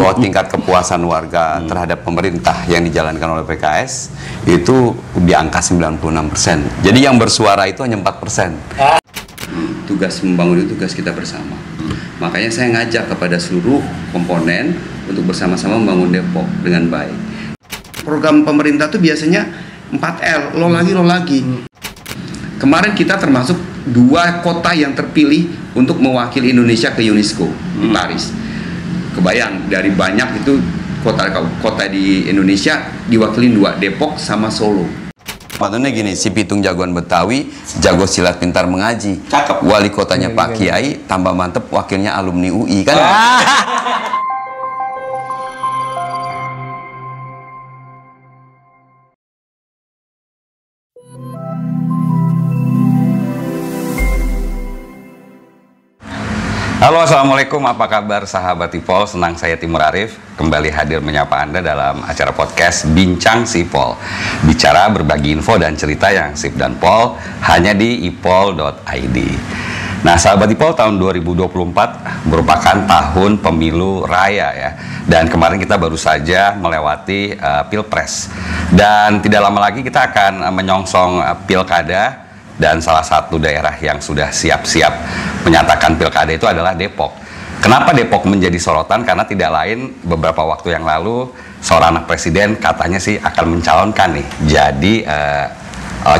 bahwa tingkat kepuasan warga terhadap pemerintah yang dijalankan oleh PKS itu di angka 96%. Jadi yang bersuara itu hanya 4%. Tugas membangun itu tugas kita bersama. Makanya saya ngajak kepada seluruh komponen untuk bersama-sama membangun Depok dengan baik. Program pemerintah itu biasanya 4L, lo lagi. Kemarin kita termasuk 2 kota yang terpilih untuk mewakili Indonesia ke UNESCO di Paris. Kebayang dari banyak itu kota di Indonesia diwakilin 2, Depok sama Solo. Maksudnya gini, si Pitung jagoan Betawi, jago silat pintar mengaji. Cakep. Wali kotanya Pak Kiai, tambah mantep wakilnya alumni UI kan? Halo, assalamualaikum, apa kabar sahabat Ipol? Senang saya Timur Arif kembali hadir menyapa Anda dalam acara podcast Bincang si Ipol. Bicara berbagi info dan cerita yang sip dan pol hanya di ipol.id. Nah, sahabat Ipol, tahun 2024 merupakan tahun pemilu raya ya. Dan kemarin kita baru saja melewati Pilpres. Dan tidak lama lagi kita akan menyongsong Pilkada. Dan salah satu daerah yang sudah siap-siap menyatakan pilkada itu adalah Depok. Kenapa Depok menjadi sorotan? Karena tidak lain beberapa waktu yang lalu seorang anak presiden katanya sih akan mencalonkan nih jadi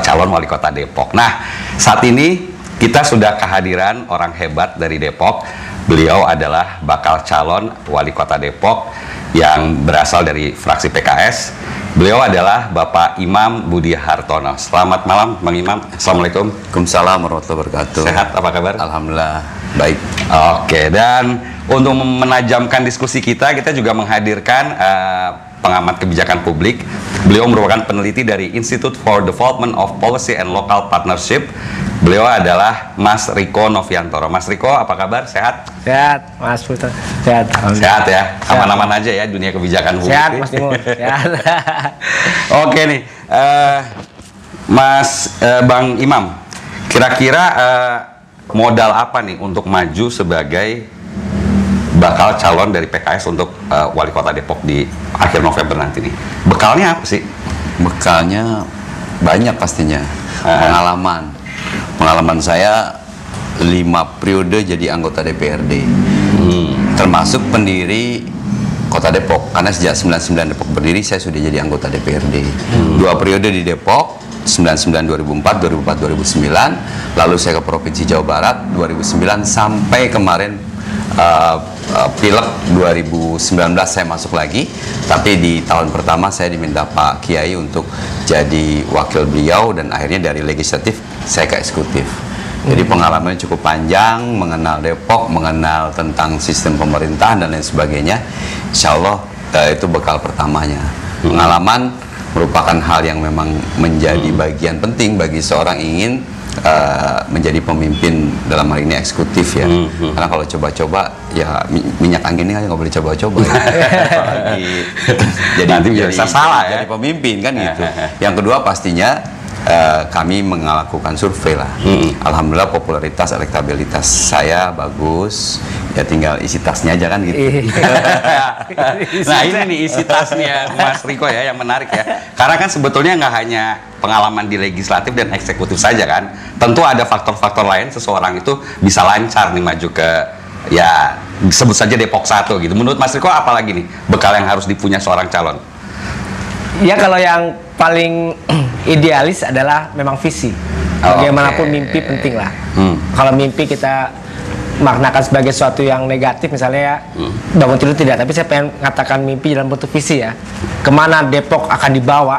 calon wali kota Depok. Nah, saat ini kita sudah kehadiran orang hebat dari Depok. Beliau adalah bakal calon wali kota Depok yang berasal dari fraksi PKS. Beliau adalah Bapak Imam Budi Hartono. Selamat malam, Bang Imam. Assalamualaikum. Waalaikumsalam warahmatullahi wabarakatuh. Sehat, apa kabar? Alhamdulillah, baik. Oke, dan untuk menajamkan diskusi kita juga menghadirkan pengamat kebijakan publik. Beliau merupakan peneliti dari Institute for Development of Policy and Local Partnership. Beliau adalah Mas Riko Noviantoro. Mas Riko, apa kabar? Sehat? Sehat, Mas Putra. Sehat. Sehat ya? Aman-aman aja ya dunia kebijakan publik. Sehat, Mas Timur. Sehat. Oke nih, Bang Imam, kira-kira modal apa nih untuk maju sebagai bakal calon dari PKS untuk wali kota Depok di akhir November nanti nih? Bekalnya apa sih? Bekalnya banyak pastinya. Pengalaman saya 5 periode jadi anggota DPRD. Termasuk pendiri Kota Depok. Karena sejak 99 Depok berdiri, saya sudah jadi anggota DPRD. 2 periode di Depok, 99 2004, 2009. Lalu saya ke Provinsi Jawa Barat 2009 sampai kemarin Pileg 2019 saya masuk lagi. Tapi di tahun pertama saya diminta Pak Kiai untuk jadi wakil beliau, dan akhirnya dari legislatif saya ke eksekutif. Jadi pengalamannya cukup panjang, mengenal Depok, mengenal tentang sistem pemerintahan dan lain sebagainya. Insya Allah itu bekal pertamanya. Pengalaman merupakan hal yang memang menjadi bagian penting bagi seorang ingin menjadi pemimpin dalam hal ini eksekutif ya. Karena kalau coba-coba ya minyak angin ini kan nggak boleh coba-coba ya. Jadi nanti bisa salah ya. Jadi pemimpin kan gitu. Yang kedua pastinya kami melakukan survei lah. Alhamdulillah popularitas, elektabilitas saya bagus. Ya tinggal isi tasnya aja kan gitu. Nah ini nih isi tasnya Mas Riko ya yang menarik ya. Karena kan sebetulnya nggak hanya pengalaman di legislatif dan eksekutif saja kan. Tentu ada faktor-faktor lain seseorang itu bisa lancar nih maju ke ya sebut saja Depok 1 gitu. Menurut Mas Riko apalagi nih bekal yang harus dipunya seorang calon? Ya kalau yang paling idealis adalah memang visi. Bagaimanapun mimpi penting lah. Kalau mimpi kita maknakan sebagai sesuatu yang negatif misalnya ya, bangun tidur tidak, tapi saya pengen mengatakan mimpi dalam bentuk visi ya. Kemana Depok akan dibawa,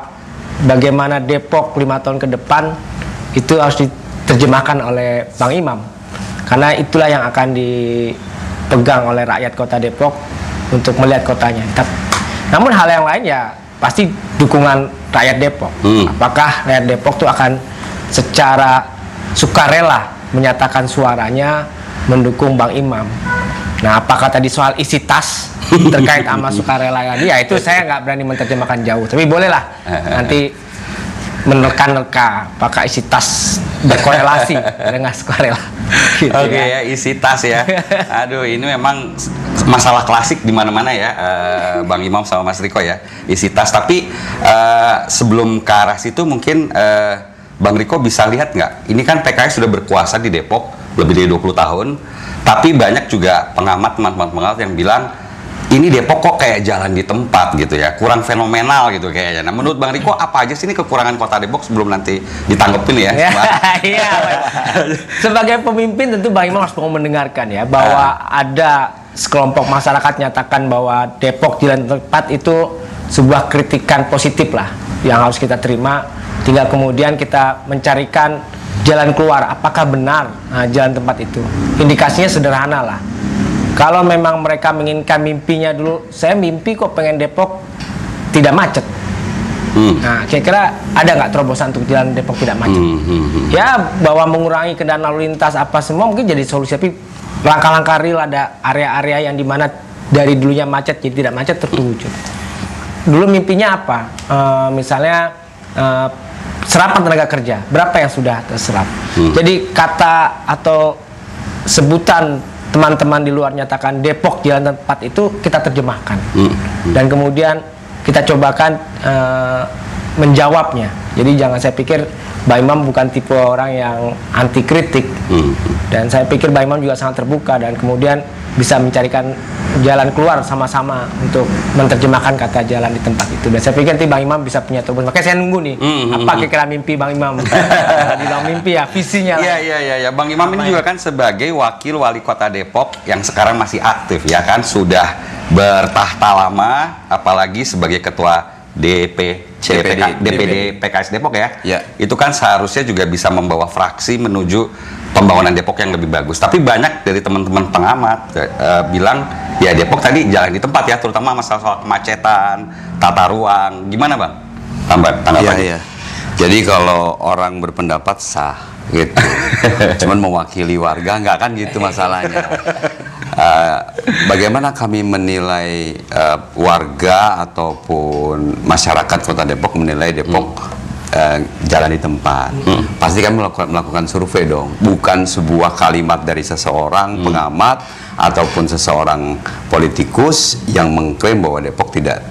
bagaimana Depok 5 tahun ke depan, itu harus diterjemahkan oleh Bang Imam. Karena itulah yang akan dipegang oleh rakyat kota Depok untuk melihat kotanya. Namun hal yang lain ya pasti dukungan rakyat Depok. Apakah rakyat Depok itu akan secara sukarela menyatakan suaranya mendukung Bang Imam? Nah, apakah tadi soal isi tas terkait sama sukarela ya itu saya nggak berani menerjemahkan jauh. Tapi bolehlah nanti menerka-nerka apakah isi tas berkorelasi dengan sukarela. Gitu Oke ya, isi tas ya. Aduh, ini memang masalah klasik di mana-mana ya, Bang Imam sama Mas Riko ya, isi tas. Tapi sebelum ke arah situ mungkin Bang Riko bisa lihat nggak? Ini kan PKS sudah berkuasa di Depok lebih dari 20 tahun, tapi banyak juga pengamat yang bilang ini Depok kok kayak jalan di tempat gitu ya, kurang fenomenal gitu kayaknya. Nah, menurut Bang Riko apa aja sih ini kekurangan Kota Depok sebelum nanti ditanggepin ya? Iya. Sebagai pemimpin tentu Bang Imam harus mau mendengarkan ya bahwa ada sekelompok masyarakat nyatakan bahwa Depok jalan di tempat itu sebuah kritikan positif lah yang harus kita terima. Tinggal kemudian kita mencarikan jalan keluar. Apakah benar jalan tempat itu? Indikasinya sederhana lah. Kalau memang mereka menginginkan mimpinya dulu, saya mimpi kok pengen Depok tidak macet. Nah, kira-kira ada nggak terobosan untuk jalan Depok tidak macet? Ya, bahwa mengurangi kendaraan lalu lintas apa semua mungkin jadi solusi, tapi langkah-langkah real ada area-area yang dimana dari dulunya macet jadi tidak macet terwujud. Dulu mimpinya apa? Misalnya serapan tenaga kerja, berapa yang sudah terserap? Jadi kata atau sebutan teman-teman di luar nyatakan Depok jalan tempat itu kita terjemahkan dan kemudian kita cobakan menjawabnya. Jadi jangan saya pikir Mbak Imam bukan tipe orang yang anti kritik dan saya pikir Mbak Imam juga sangat terbuka dan kemudian bisa mencarikan jalan keluar sama-sama untuk menerjemahkan kata jalan di tempat itu. Dan saya pikir nanti Bang Imam bisa punya terobosan. Makanya saya nunggu nih, apa kira-kira mimpi Bang Imam? Dibilang mimpi ya, visinya lah. Iya. Bang Imam ini juga kan sebagai wakil wali kota Depok yang sekarang masih aktif ya kan, sudah bertahta lama, apalagi sebagai ketua DPD PKS Depok ya. Itu kan seharusnya juga bisa membawa fraksi menuju pembangunan Depok yang lebih bagus. Tapi banyak dari teman-teman pengamat bilang ya Depok tadi jalan di tempat ya, terutama masalah soal kemacetan, tata ruang. Gimana Bang? Tanggapannya? Iya. Jadi kalau orang berpendapat sah gitu. Cuman mewakili warga nggak kan gitu masalahnya. Bagaimana kami menilai warga ataupun masyarakat Kota Depok menilai Depok jalan di tempat? Pasti kami melakukan survei dong, bukan sebuah kalimat dari seseorang pengamat ataupun seseorang politikus yang mengklaim bahwa Depok tidak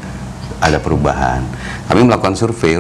ada perubahan. Kami melakukan survei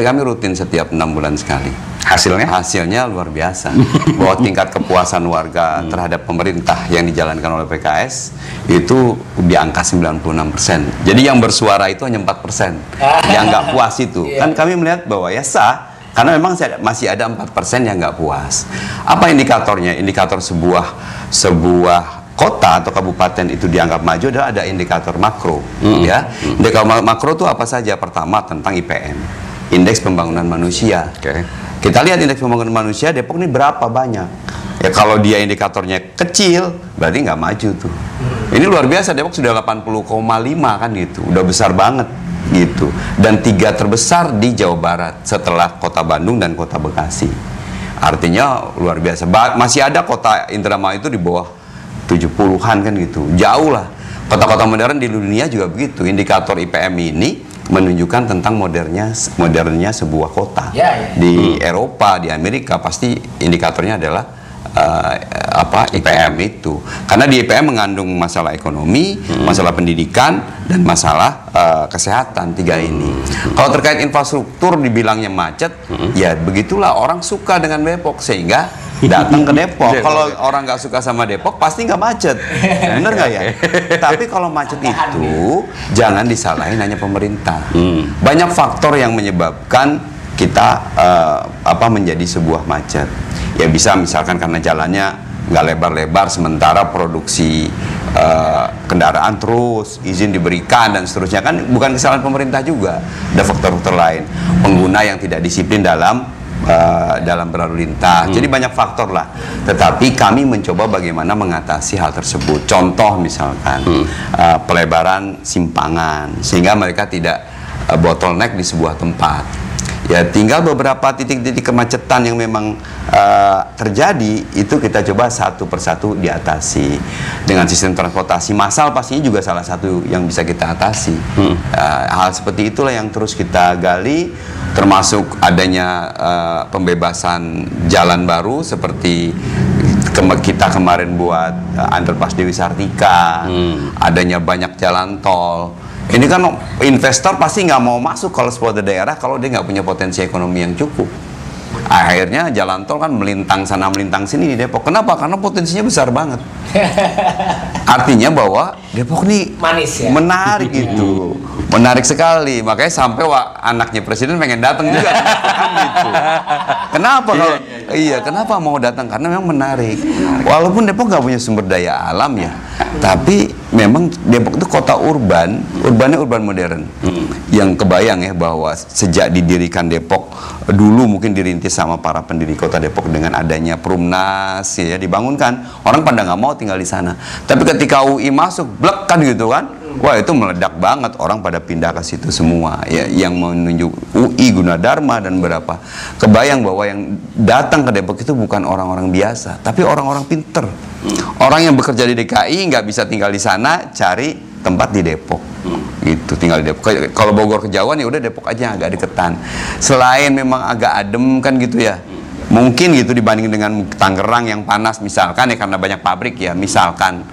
kami rutin setiap 6 bulan sekali. Hasilnya luar biasa. Bahwa tingkat kepuasan warga terhadap pemerintah yang dijalankan oleh PKS itu di angka 96%. Jadi yang bersuara itu hanya 4%. Yang nggak puas itu. Kan kami melihat bahwa ya sah, karena memang masih ada 4% yang nggak puas. Apa indikatornya? Indikator sebuah kota atau kabupaten itu dianggap maju adalah ada indikator makro, ya. Indikator makro itu apa saja? Pertama tentang IPM, indeks pembangunan manusia. Kita lihat indeks pembangunan manusia Depok ini berapa banyak. Ya kalau dia indikatornya kecil, berarti nggak maju tuh. Ini luar biasa, Depok sudah 80,5 kan gitu, udah besar banget gitu. Dan 3 terbesar di Jawa Barat setelah Kota Bandung dan Kota Bekasi. Artinya luar biasa. Masih ada kota Indramayu itu di bawah 70-an kan gitu, jauh lah. Kota-kota modern di dunia juga begitu. Indikator IPM ini menunjukkan tentang modernnya sebuah kota. Di Eropa, di Amerika pasti indikatornya adalah IPM itu. Karena di IPM mengandung masalah ekonomi, masalah pendidikan dan masalah kesehatan, 3 ini. Kalau terkait infrastruktur dibilangnya macet, ya begitulah orang suka dengan Depok sehingga datang ke Depok. Kalau orang nggak suka sama Depok pasti nggak macet, bener nggak ya? Tapi kalau macet itu jangan disalahin hanya pemerintah. Banyak faktor yang menyebabkan kita menjadi sebuah macet. Ya bisa misalkan karena jalannya nggak lebar-lebar, sementara produksi kendaraan terus, izin diberikan dan seterusnya, kan bukan kesalahan pemerintah juga. Ada faktor-faktor lain, pengguna yang tidak disiplin dalam berlalu lintas. Jadi banyak faktor lah. Tetapi kami mencoba bagaimana mengatasi hal tersebut. Contoh misalkan pelebaran simpangan sehingga mereka tidak bottleneck di sebuah tempat. Ya tinggal beberapa titik-titik kemacetan yang memang terjadi, itu kita coba satu persatu diatasi dengan sistem transportasi massal, pastinya juga salah satu yang bisa kita atasi. Hal seperti itulah yang terus kita gali, termasuk adanya pembebasan jalan baru seperti kita kemarin buat underpass Dewi Sartika, adanya banyak jalan tol. Ini kan investor pasti nggak mau masuk kalau sebuah daerah kalau dia nggak punya potensi ekonomi yang cukup. Akhirnya jalan tol kan melintang sana melintang sini di Depok. Kenapa? Karena potensinya besar banget. Artinya bahwa Depok nih manis ya? Menarik gitu, menarik sekali. Makanya sampai anaknya presiden pengen datang juga kan gitu. Kenapa kalau kenapa mau datang? Karena memang menarik. Walaupun Depok nggak punya sumber daya alam ya, tapi memang Depok itu kota urbannya urban modern. Yang kebayang ya bahwa sejak didirikan Depok dulu mungkin dirintis sama para pendiri kota Depok dengan adanya Perumnas ya dibangunkan, orang pada nggak mau tinggal di sana. Tapi ketika UI masuk, blek kan gitu kan, wah itu meledak banget, orang pada pindah ke situ semua ya, yang menunjuk UI Gunadarma dan berapa. Kebayang bahwa yang datang ke Depok itu bukan orang-orang biasa, tapi orang-orang pinter, orang yang bekerja di DKI nggak bisa tinggal di sana, cari tempat di Depok. Gitu, tinggal di Depok. Kalau Bogor ke Jawa ya udah Depok aja, agak deketan. Selain memang agak adem kan gitu ya, mungkin gitu dibanding dengan Tangerang yang panas misalkan ya, karena banyak pabrik ya misalkan,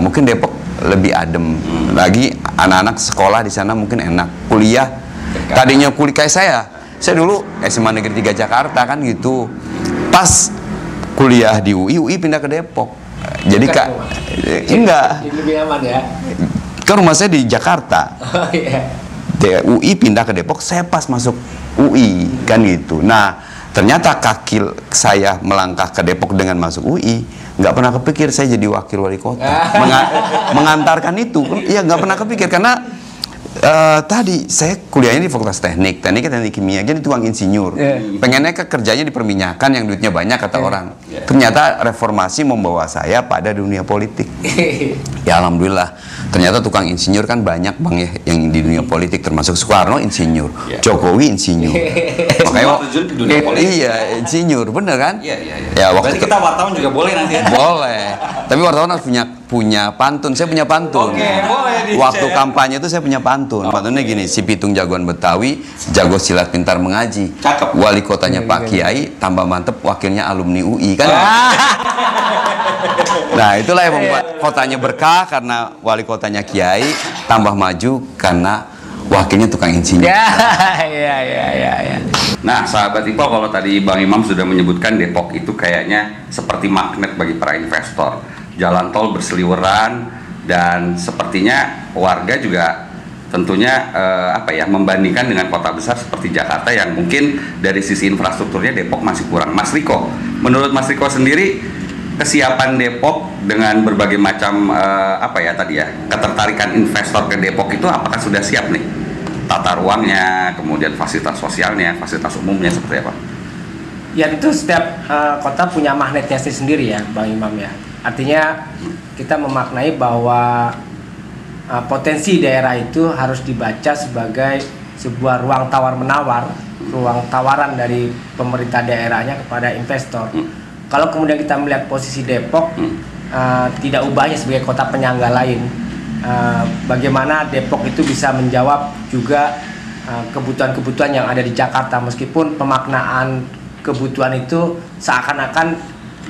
mungkin Depok lebih adem. Lagi anak-anak sekolah di sana mungkin enak, kuliah tadinya kuliah kayak saya dulu SMA Negeri 3 Jakarta kan gitu, pas kuliah di UI pindah ke Depok. Jadi Kak enggak, lebih aman ya. Kan rumah saya di Jakarta. Oh, iya. UI pindah ke Depok, saya pas masuk UI kan gitu. Nah ternyata kaki saya melangkah ke Depok dengan masuk UI, nggak pernah kepikir saya jadi wakil wali kota. Mengantarkan itu, ya nggak pernah kepikir karena tadi saya kuliahnya di Fakultas Teknik Kimia, jadi tukang insinyur. Pengennya kerjanya di perminyakan yang duitnya banyak kata orang. Ternyata reformasi membawa saya pada dunia politik. Ya alhamdulillah. Ternyata tukang insinyur kan banyak bang ya yang di dunia politik, termasuk Soekarno insinyur, Jokowi insinyur. Makanya iya insinyur, bener kan? Ya waktu kita wartawan juga boleh nanti. Boleh. Tapi wartawan harus punya pantun. Saya punya pantun. Boleh. Waktu kampanye itu saya punya pantun. Pantunnya gini, si Pitung jagoan Betawi, jago silat pintar mengaji. Cakep. Wali kotanya Pak Kiai, tambah mantep wakilnya alumni UI kan. Nah itulah yang membuat kotanya berkah karena wali kotanya Kiai, tambah maju karena wakilnya tukang insinyur. Ya. Nah, sahabat Ipol, kalau tadi Bang Imam sudah menyebutkan Depok itu kayaknya seperti magnet bagi para investor. Jalan tol berseliweran dan sepertinya warga juga tentunya membandingkan dengan kota besar seperti Jakarta yang mungkin dari sisi infrastrukturnya Depok masih kurang. Mas Riko, menurut Mas Riko sendiri kesiapan Depok dengan berbagai macam ketertarikan investor ke Depok itu apakah sudah siap nih? Tata ruangnya, kemudian fasilitas sosialnya, fasilitas umumnya seperti apa? Ya itu setiap kota punya magnetnya sendiri ya Bang Imam ya. Artinya kita memaknai bahwa potensi daerah itu harus dibaca sebagai sebuah ruang tawar-menawar, ruang tawaran dari pemerintah daerahnya kepada investor. Kalau kemudian kita melihat posisi Depok, tidak ubahnya sebagai kota penyangga lain, bagaimana Depok itu bisa menjawab juga kebutuhan-kebutuhan yang ada di Jakarta, meskipun pemaknaan kebutuhan itu seakan-akan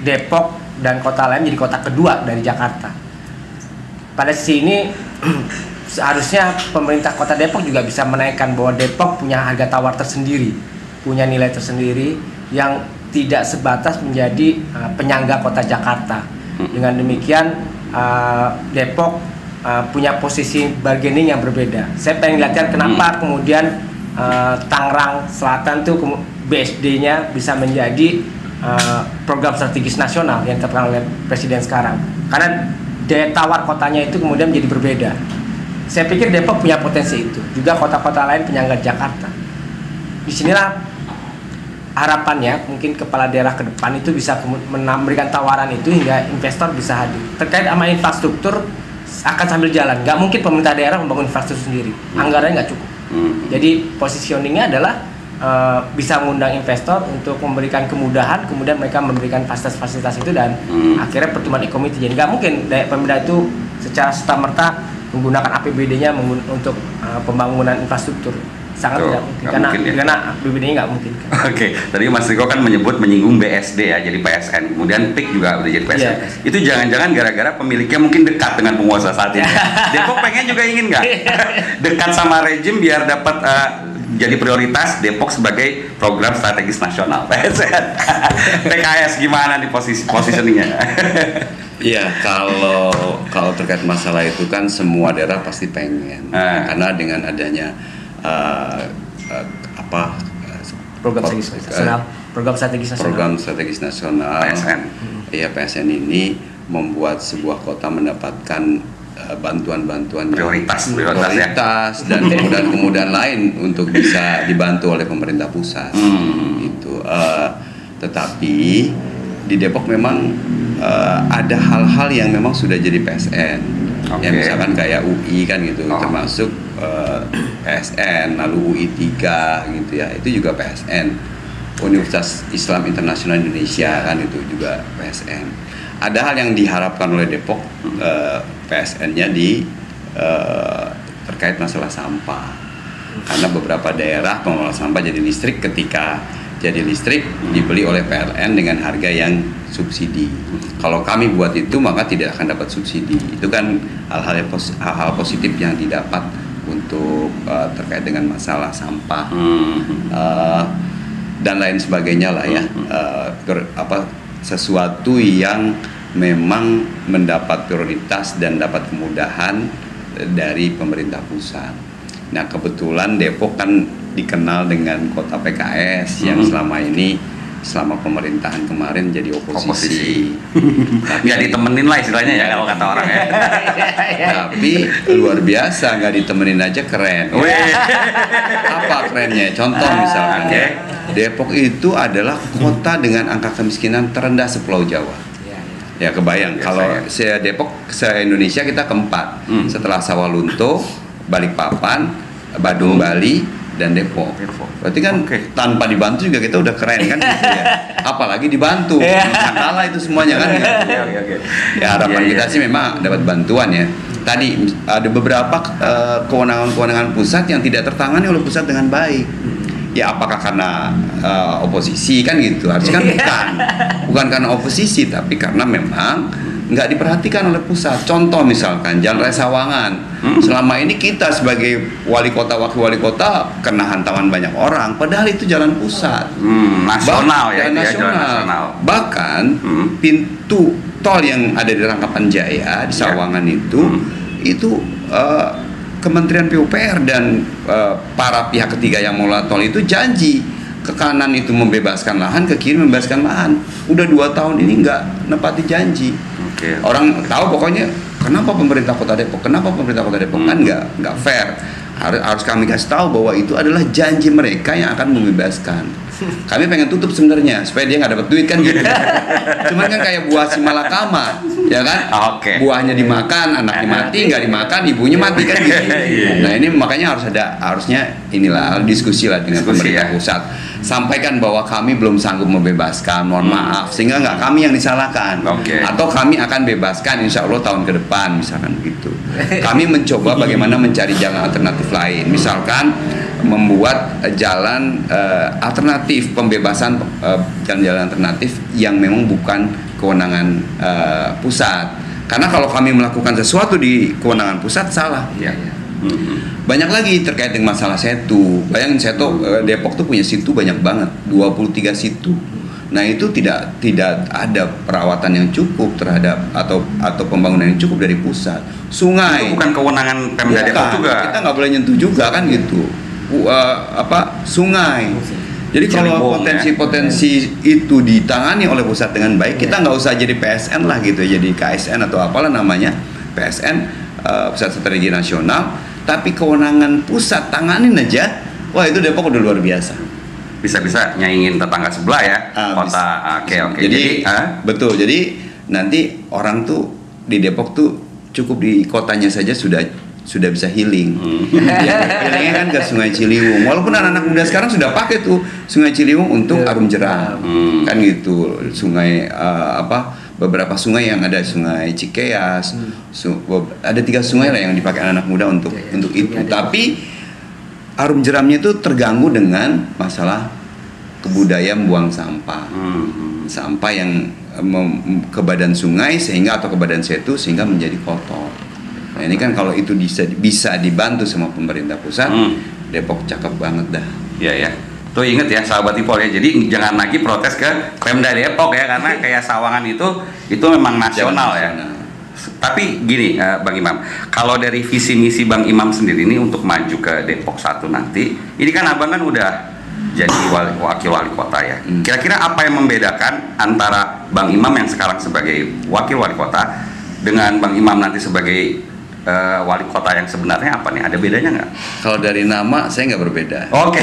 Depok dan kota lain jadi kota kedua dari Jakarta. Pada sisi ini seharusnya pemerintah kota Depok juga bisa menaikkan bahwa Depok punya harga tawar tersendiri, punya nilai tersendiri yang tidak sebatas menjadi penyangga kota Jakarta. Dengan demikian Depok punya posisi bargaining yang berbeda. Saya pengen lihatkan kenapa kemudian Tangerang Selatan tuh BSD-nya bisa menjadi program strategis nasional yang terkenal oleh Presiden sekarang. Karena daya tawar kotanya itu kemudian menjadi berbeda. Saya pikir Depok punya potensi itu. Juga kota-kota lain penyangga Jakarta. Disinilah harapannya mungkin kepala daerah ke depan itu bisa memberikan tawaran itu hingga investor bisa hadir. Terkait sama infrastruktur akan sambil jalan. Nggak mungkin pemerintah daerah membangun infrastruktur sendiri. Anggarannya nggak cukup. Jadi positioningnya adalah bisa mengundang investor untuk memberikan kemudahan, kemudian mereka memberikan fasilitas-fasilitas itu dan akhirnya pertumbuhan ekonomi terjadi. Nggak mungkin pemerintah itu secara serta-merta menggunakan APBD-nya untuk pembangunan infrastruktur. Sangat tidak mungkin karena APBD-nya nggak mungkin. Oke, tadi Mas Riko kan menyinggung BSD ya, jadi PSN, kemudian PIK juga udah jadi PSN. Itu jangan-jangan gara-gara pemiliknya mungkin dekat dengan penguasa saat ini. Depok pengen juga ingin nggak dekat sama rejim biar dapat jadi prioritas Depok sebagai program strategis nasional PSN. PKS gimana nih positioningnya? Iya, kalau terkait masalah itu kan semua daerah pasti pengen, karena dengan adanya program strategis nasional PSN. Iya, PSN ini membuat sebuah kota mendapatkan bantuan-bantuan prioritas dan kemudahan lain untuk bisa dibantu oleh pemerintah pusat. Itu. Tetapi di Depok memang ada hal-hal yang memang sudah jadi PSN. Yang misalkan kayak UI kan gitu, termasuk PSN, lalu UI 3 gitu ya, itu juga PSN. Universitas Islam Internasional Indonesia kan itu juga PSN. Ada hal yang diharapkan oleh Depok, PSN-nya terkait masalah sampah. Karena beberapa daerah pengelola sampah jadi listrik, ketika jadi listrik dibeli oleh PLN dengan harga yang subsidi. Kalau kami buat itu maka tidak akan dapat subsidi. Itu kan hal-hal positif yang didapat untuk terkait dengan masalah sampah dan lain sebagainya lah ya. Sesuatu yang memang mendapat prioritas dan dapat kemudahan dari pemerintah pusat. Nah, kebetulan Depok kan dikenal dengan kota PKS yang selama pemerintahan kemarin jadi oposisi. Nggak ditemenin lah istilahnya ya kalau kata orang ya. Tapi luar biasa, nggak ditemenin aja keren. Apa kerennya? Contoh misalkan Depok itu adalah kota dengan angka kemiskinan terendah sepulau Jawa. Ya kebayang kalau Depok se-Indonesia kita keempat setelah Sawalunto, Balikpapan, Badung Bali, dan Depok. Berarti kan tanpa dibantu juga kita udah keren kan gitu ya. Apalagi dibantu. Bisa kalah itu semuanya kan. Ya harapan kita sih memang dapat bantuan ya. Tadi ada beberapa kewenangan-kewenangan pusat yang tidak tertangani oleh pusat dengan baik. Ya apakah karena oposisi kan gitu? Harusnya kan bukan karena oposisi, tapi karena memang nggak diperhatikan oleh pusat. Contoh misalkan Jalan Raya Sawangan. Selama ini kita sebagai wali kota, wakil wali kota kena hantaman banyak orang, padahal itu jalan pusat. Nasional ya, nasional. Bahkan pintu tol yang ada di Rangkapan Jaya di Sawangan itu Kementerian PUPR dan para pihak ketiga yang mengelola tol itu janji ke kanan itu membebaskan lahan, ke kiri membebaskan lahan. Udah 2 tahun ini nggak nepati janji. Orang tahu pokoknya kenapa pemerintah Kota Depok kan nggak fair. Harus kami kasih tahu bahwa itu adalah janji mereka yang akan membebaskan. Kami pengen tutup sebenarnya supaya dia nggak dapat duit kan gitu. Cuman kan kayak buah si malakama, ya kan? Buahnya dimakan, anaknya mati, nggak dimakan, ibunya mati kan gitu. Nah ini makanya harusnya inilah diskusi lah dengan pemerintah pusat. Sampaikan bahwa kami belum sanggup membebaskan, mohon maaf, sehingga nggak kami yang disalahkan. Atau kami akan bebaskan insya Allah tahun ke depan misalkan begitu. Kami mencoba bagaimana mencari jalan alternatif lain, misalkan membuat jalan alternatif, pembebasan jalan-jalan alternatif yang memang bukan kewenangan pusat. Karena kalau kami melakukan sesuatu di kewenangan pusat salah. Banyak lagi terkait dengan masalah setu. Bayangin setu, Depok tuh punya situ banyak banget, 23 situ. Nah itu tidak ada perawatan yang cukup terhadap atau pembangunan yang cukup dari pusat. Sungai itu bukan kewenangan Pemda Depok juga. Kita nggak boleh nyentuh juga kan gitu. Sungai. Jadi kalau potensi-potensi itu ditangani oleh pusat dengan baik, kita nggak usah jadi PSN lah gitu, jadi KSN atau apalah namanya, PSN Pusat Strategi Nasional, tapi kewenangan pusat tanganin aja, wah itu Depok udah luar biasa. Bisa-bisa nyaingin tetangga sebelah ya, kota. Oke. Jadi betul. Jadi nanti orang tuh di Depok tuh cukup di kotanya saja sudah sudah bisa healing. Healingnya kan ke Sungai Ciliwung. Walaupun anak-anak muda sekarang sudah pakai tuh Sungai Ciliwung untuk arum jeram, kan gitu. Sungai beberapa sungai yang ada, Sungai Cikeas, ada 3 sungai lah yang dipakai anak muda untuk itu. Tapi arum jeramnya itu terganggu dengan masalah kebudayaan buang sampah, sampah yang ke badan sungai atau ke badan setu sehingga menjadi kotor. Nah ini kan kalau itu bisa dibantu sama pemerintah pusat, Depok cakep banget dah. Iya ya. Tuh inget ya sahabat Ipol ya. Jadi jangan lagi protes ke Pemda Depok ya, karena kayak Sawangan itu memang nasional ya. Tapi gini Bang Imam, kalau dari visi misi Bang Imam sendiri ini untuk maju ke Depok 1 nanti, ini kan abang kan udah jadi wakil wali kota ya. Kira-kira apa yang membedakan antara Bang Imam yang sekarang sebagai wakil wali kota dengan Bang Imam nanti sebagai wali kota yang sebenarnya apa nih? Ada bedanya nggak? Kalau dari nama saya nggak berbeda. Oke.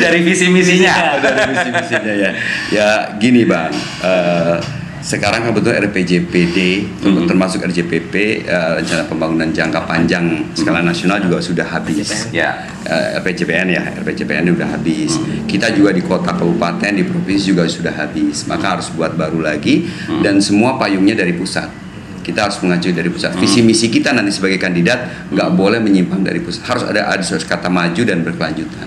Dari visi misinya. Dari visi misinya ya. Ya gini Bang. Sekarang kebetulan RPJPD termasuk RJPP, rencana pembangunan jangka panjang skala nasional juga sudah habis. Ya. RPJPN sudah habis. Kita juga di kota kabupaten, di provinsi juga sudah habis. Maka harus buat baru lagi dan semua payungnya dari pusat. Kita harus mengacu dari pusat. Visi misi kita nanti sebagai kandidat nggak boleh menyimpang dari pusat. Harus ada kata maju dan berkelanjutan.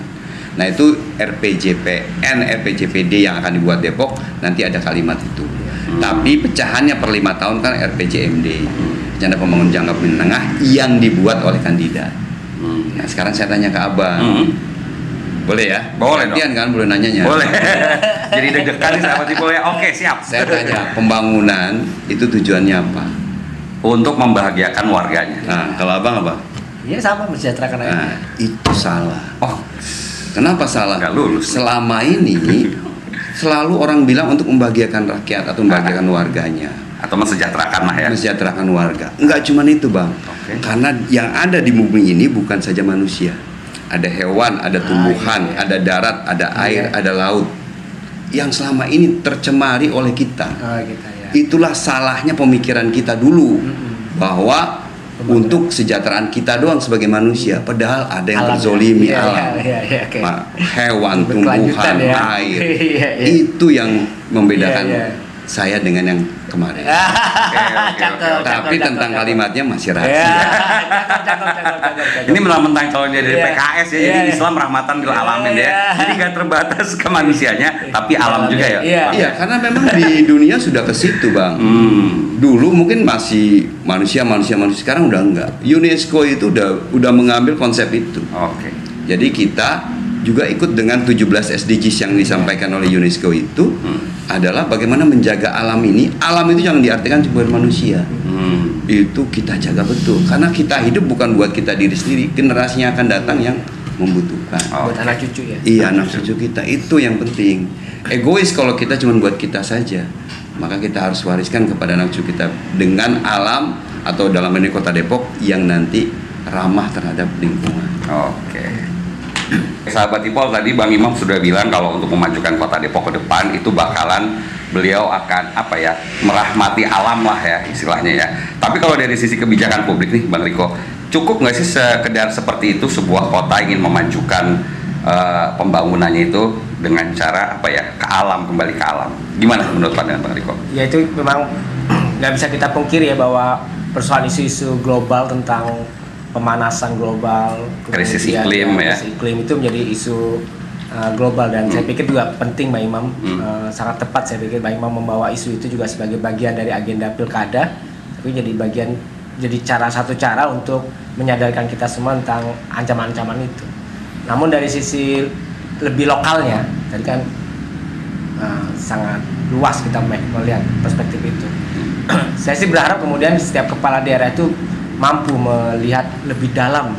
Nah itu RPJPN, RPJPD yang akan dibuat Depok nanti ada kalimat itu. Tapi pecahannya per 5 tahun kan RPJMD, rencana pembangunan jangka menengah yang dibuat oleh kandidat. Nah sekarang saya tanya ke abang, boleh ya? Boleh dong. Kan boleh nanyanya. Boleh. Jadi deg-degan nih sahabat Ipol ya. Oke siap. Saya tanya pembangunan itu tujuannya apa? Untuk membahagiakan warganya. Nah kalau abang apa? Iya sama, mensejahterakan rakyat. Nah itu salah. Oh, kenapa salah? nggak lulus. Selama ini selalu orang bilang untuk membahagiakan rakyat atau membahagiakan warganya. Atau mensejahterakan lah ya. Mensejahterakan warga. Enggak cuma itu Bang. Karena yang ada di bumi ini bukan saja manusia. Ada hewan, ada tumbuhan, ada darat, ada air, ada laut. Yang selama ini tercemari oleh kita. Itulah salahnya pemikiran kita dulu. Bahwa untuk kesejahteraan kita doang sebagai manusia, padahal ada yang terzolimi alam, hewan, tumbuhan, air. Itu yang membedakan saya dengan yang kemarin. Tapi tentang kalimatnya masih rahasia. Ini mentang-mentang calonnya dari PKS ya, jadi Islam rahmatan lil alamin ya. Jadi gak terbatas ke manusianya, tapi alam juga ya. Iya, karena memang di dunia sudah ke situ Bang. Dulu mungkin masih manusia, sekarang udah enggak. UNESCO itu udah mengambil konsep itu. Jadi kita juga ikut dengan 17 SDGs yang disampaikan oleh UNESCO itu adalah bagaimana menjaga alam ini. Alam itu jangan diartikan sebagai manusia. Itu kita jaga betul. Karena kita hidup bukan buat kita diri sendiri, generasi yang akan datang yang membutuhkan. Buat anak cucu ya. Iya, anak cucu kita itu yang penting. Egois kalau kita cuma buat kita saja. Maka kita harus wariskan kepada anak cucu kita dengan alam atau dalam ini Kota Depok yang nanti ramah terhadap lingkungan. Sahabat Ipol, tadi Bang Imam sudah bilang kalau untuk memajukan Kota Depok ke depan itu bakalan beliau akan merahmati alam lah ya istilahnya ya. Tapi kalau dari sisi kebijakan publik nih Bang Riko, cukup nggak sih sekedar seperti itu sebuah kota ingin memajukan pembangunannya itu dengan cara ke alam, kembali ke alam? Gimana menurut pandangan Bang Riko? Ya itu memang nggak bisa kita pungkiri ya bahwa persoalan isu-isu global tentang pemanasan global, krisis iklim krisis iklim itu menjadi isu global dan saya pikir juga penting Bang Imam, sangat tepat saya pikir Bang Imam membawa isu itu juga sebagai bagian dari agenda pilkada, tapi jadi satu cara untuk menyadarkan kita semua tentang ancaman-ancaman itu. Namun dari sisi lebih lokalnya, tadi kan sangat luas kita melihat perspektif itu. Saya sih berharap kemudian setiap kepala daerah itu mampu melihat lebih dalam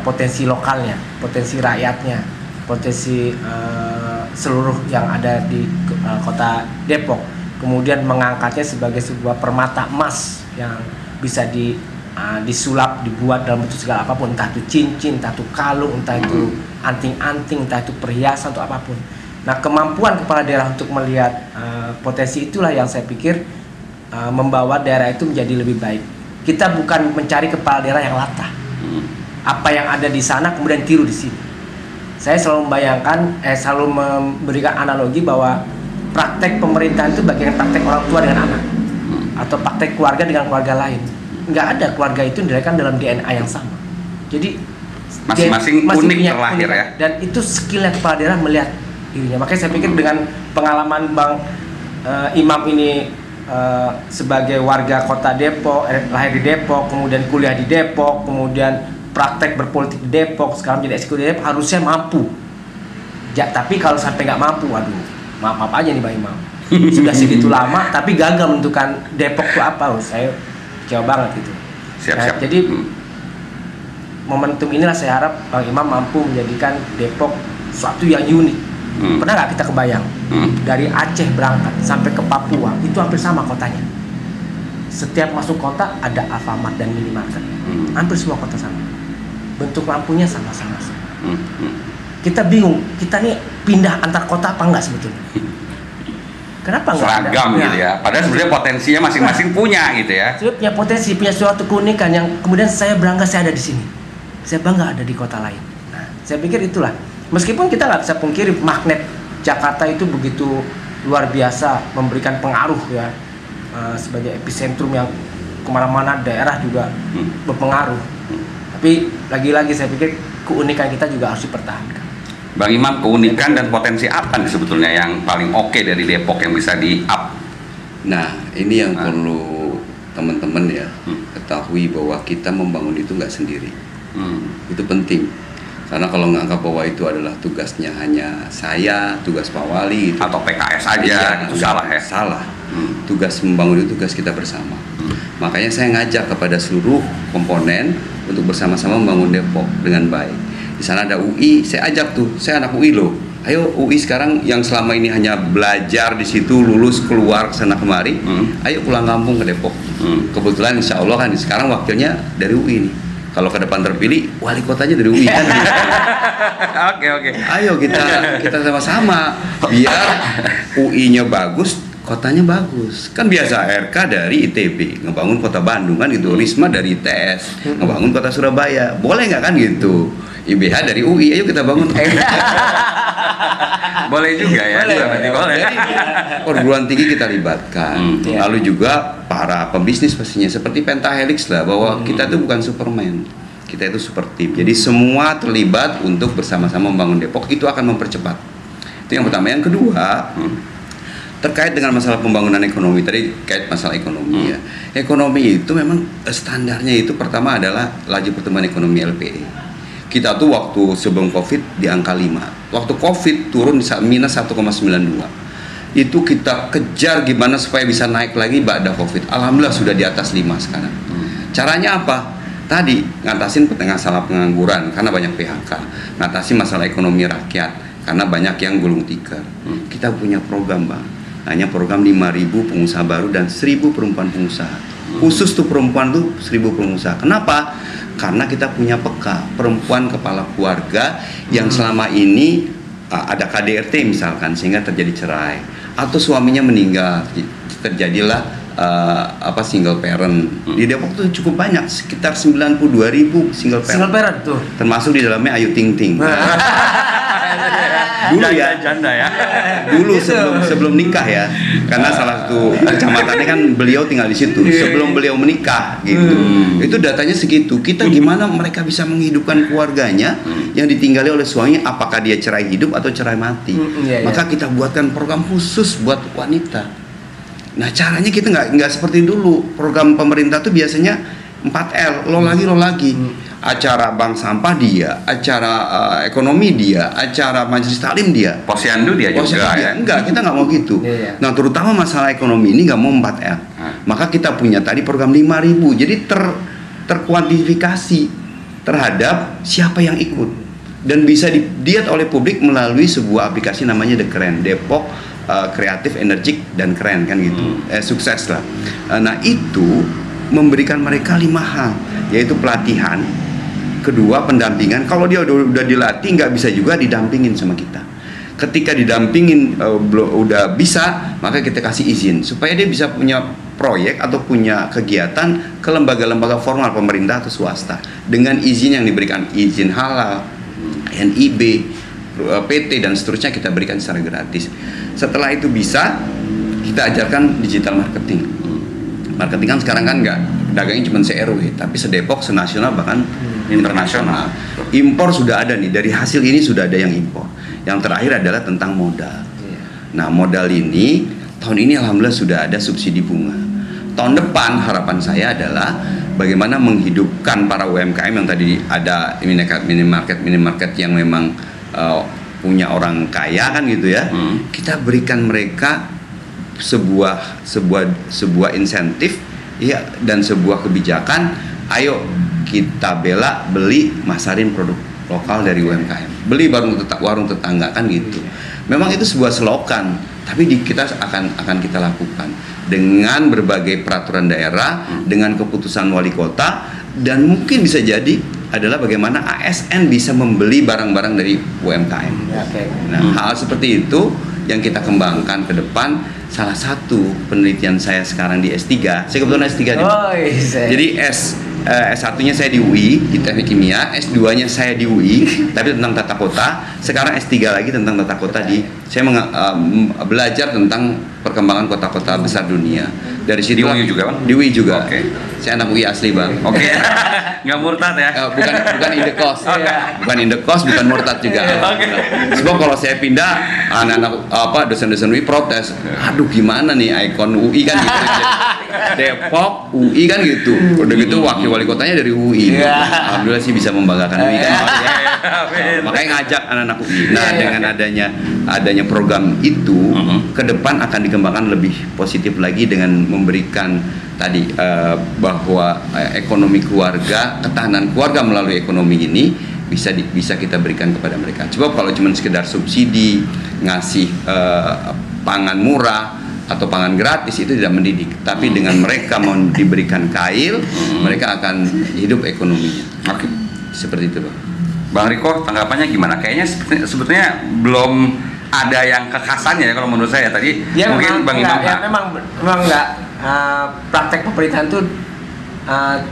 potensi lokalnya, potensi rakyatnya, potensi seluruh yang ada di Kota Depok, kemudian mengangkatnya sebagai sebuah permata emas yang bisa disulap, dibuat dalam bentuk segala apapun, entah itu cincin, entah itu kalung, entah itu anting-anting, entah itu perhiasan atau apapun. Nah, kemampuan kepala daerah untuk melihat potensi itulah yang saya pikir membawa daerah itu menjadi lebih baik. kita bukan mencari kepala daerah yang latah. Apa yang ada di sana kemudian tiru di sini. Saya selalu membayangkan, selalu memberikan analogi bahwa praktek pemerintahan itu bagian praktek orang tua dengan anak, atau praktek keluarga dengan keluarga lain. Nggak ada keluarga itu dilahirkan dalam DNA yang sama. Jadi masing-masing unik terlahir ya. Dan itu skillnya kepala daerah melihat dirinya. Makanya saya pikir dengan pengalaman Bang Imam ini sebagai warga kota Depok, lahir di Depok, kemudian kuliah di Depok, kemudian praktek berpolitik di Depok, sekarang jadi eksekutif di Depok, harusnya mampu. Ya, tapi kalau sampai nggak mampu, waduh, maaf aja nih Bang Imam. Sudah segitu lama, tapi gagal menentukan Depok itu apa, saya kecewa banget gitu. Siap. Jadi momentum inilah saya harap Bang Imam mampu menjadikan Depok suatu yang unik. Pernah nggak kita kebayang dari Aceh berangkat sampai ke Papua itu hampir sama kotanya. Setiap masuk kota ada Alfamart dan minimarket, hampir semua kota sama. Bentuk lampunya sama-sama. Kita bingung, kita nih pindah antar kota apa enggak sebetulnya? Kenapa enggak seragam ada? gitu ya? Padahal sebenarnya potensinya masing-masing punya gitu ya. Sebenarnya punya potensi, punya suatu keunikan yang kemudian saya berangkat, saya ada di sini. Saya bangga ada di kota lain. Nah, saya pikir itulah. Meskipun kita nggak bisa pungkiri magnet Jakarta itu begitu luar biasa, memberikan pengaruh ya, sebagai epicentrum yang kemana-mana daerah juga berpengaruh. Tapi lagi-lagi saya pikir keunikan kita juga harus dipertahankan. Bang Imam, keunikan dan potensi apa nih sebetulnya yang paling oke dari Depok yang bisa di-up? Nah, ini yang perlu teman-teman ya ketahui bahwa kita membangun itu nggak sendiri. Itu penting. Karena kalau nganggap bahwa itu adalah tugasnya hanya saya, tugas Pak Wali itu, atau PKS aja, itu salah ya? Salah. Tugas membangun itu tugas kita bersama. Makanya saya ngajak kepada seluruh komponen untuk bersama-sama membangun Depok dengan baik. Di sana ada UI, saya ajak tuh, saya anak UI loh. Ayo UI sekarang yang selama ini hanya belajar di situ, lulus keluar kesana kemari, ayo pulang kampung ke Depok. Kebetulan insya Allah kan sekarang wakilnya dari UI nih. Kalau ke depan terpilih, wali kotanya dari UI kan. Oke. Ayo kita sama-sama biar UI-nya bagus, kotanya bagus. Kan biasa RK dari ITB ngebangun kota Bandung kan gitu, Risma dari ITS ngebangun kota Surabaya. Boleh nggak kan gitu? IBH dari UI, ayo kita bangun. Boleh juga ya. Boleh. Jadi perguruan tinggi kita libatkan. Lalu juga para pembisnis pastinya seperti Pentahelix lah, bahwa kita itu bukan Superman. Kita itu super tim. Jadi semua terlibat untuk bersama-sama membangun Depok, itu akan mempercepat. Itu yang pertama. Yang kedua, terkait dengan masalah pembangunan ekonomi, tadi kait masalah ekonomi ya. Ekonomi itu memang standarnya itu pertama adalah laju pertumbuhan ekonomi LPE. Kita tuh waktu sebelum Covid di angka 5. Waktu Covid turun di minus 1,92. Itu kita kejar gimana supaya bisa naik lagi ba'da Covid. Alhamdulillah sudah di atas 5 sekarang. Caranya apa? Tadi ngatasin masalah pengangguran karena banyak PHK. Ngatasin masalah ekonomi rakyat karena banyak yang gulung tikar. Kita punya program, Bang. Hanya program 5.000 pengusaha baru dan 1.000 perempuan pengusaha. Khusus tuh perempuan tuh 1.000 pengusaha. Kenapa? Karena kita punya PK, perempuan kepala keluarga yang selama ini ada KDRT misalkan, sehingga terjadi cerai atau suaminya meninggal, terjadilah single parent. Di Depok tuh cukup banyak, sekitar 92.000 single parent tuh. Termasuk di dalamnya Ayu Ting Ting. Dulu ya, janda ya. Dulu sebelum nikah ya, karena salah satu kecamatannya kan beliau tinggal di situ sebelum beliau menikah gitu. Itu datanya segitu. Kita gimana mereka bisa menghidupkan keluarganya yang ditinggali oleh suaminya, apakah dia cerai hidup atau cerai mati. Maka kita buatkan program khusus buat wanita. Nah caranya kita nggak seperti dulu. Program pemerintah tuh biasanya 4L, lo lagi. Acara bank sampah dia, acara ekonomi dia, acara majelis taklim dia, Posyandu dia juga ya. Enggak, kita nggak mau gitu. Nah terutama masalah ekonomi ini nggak mau 4L. Maka kita punya tadi program 5.000. Jadi terkuantifikasi terhadap siapa yang ikut dan bisa dilihat oleh publik melalui sebuah aplikasi namanya The Keren, Depok kreatif, energik dan keren kan gitu. Sukses lah. Nah itu memberikan mereka 5 hal, yaitu pelatihan, kedua pendampingan. Kalau dia udah dilatih nggak bisa juga didampingin sama kita. Ketika didampingin udah bisa, maka kita kasih izin supaya dia bisa punya proyek atau punya kegiatan ke lembaga-lembaga formal pemerintah atau swasta dengan izin yang diberikan, izin halal, NIB, PT dan seterusnya kita berikan secara gratis. Setelah itu bisa kita ajarkan digital marketing. Marketing kan sekarang kan nggak dagangnya cuma se-RW, tapi se-Depok, se-nasional, bahkan internasional. Impor sudah ada nih, dari hasil ini sudah ada yang impor. Yang terakhir adalah tentang modal. Nah, modal ini tahun ini alhamdulillah sudah ada subsidi bunga. Tahun depan harapan saya adalah bagaimana menghidupkan para UMKM yang tadi ada minimarket yang memang punya orang kaya kan gitu ya. Kita berikan mereka sebuah insentif ya, dan sebuah kebijakan. Ayo kita beli masarin produk lokal dari UMKM, beli warung tetangga kan gitu. Memang itu sebuah slogan, tapi kita akan kita lakukan dengan berbagai peraturan daerah, dengan keputusan wali kota, dan mungkin bisa jadi adalah bagaimana ASN bisa membeli barang-barang dari UMKM. Nah, hal seperti itu yang kita kembangkan ke depan. Salah satu penelitian saya sekarang di S3, saya kebetulan S3 jadi S1-nya saya di UI di Teknik Kimia, S2-nya saya di UI tapi tentang tata kota. Sekarang S3 lagi tentang tata kota saya belajar tentang perkembangan kota-kota besar dunia. Dari situ di UI juga, Bang? Di UI juga. Oke. Saya anak UI asli, Bang. Oke. Nggak murtad ya? Bukan in the cost. Bukan in the cost, bukan murtad juga. Sebab kalau saya pindah, anak-anak dosen-dosen UI protes. Aduh, gimana nih ikon UI kan gitu. Depok, UI kan gitu. Udah gitu wakil wali kotanya dari UI. Alhamdulillah sih bisa membanggakan UI kan. Makanya ngajak anak-anak UI. Nah, dengan adanya program itu, ke depan akan dikembangkan lebih positif lagi dengan memberikan tadi bahwa ekonomi keluarga, ketahanan keluarga melalui ekonomi ini bisa kita berikan kepada mereka. Coba kalau cuma sekedar subsidi, ngasih pangan murah atau pangan gratis itu tidak mendidik. Tapi dengan mereka mau diberikan kail, mereka akan hidup ekonominya. Oke. Seperti itu, Bang. Bang Riko, tanggapannya gimana? Kayaknya sebetulnya belum ada yang kekhasannya ya kalau menurut saya tadi. Ya, mungkin Bang Imam. Ya, memang enggak. Praktek pemerintahan itu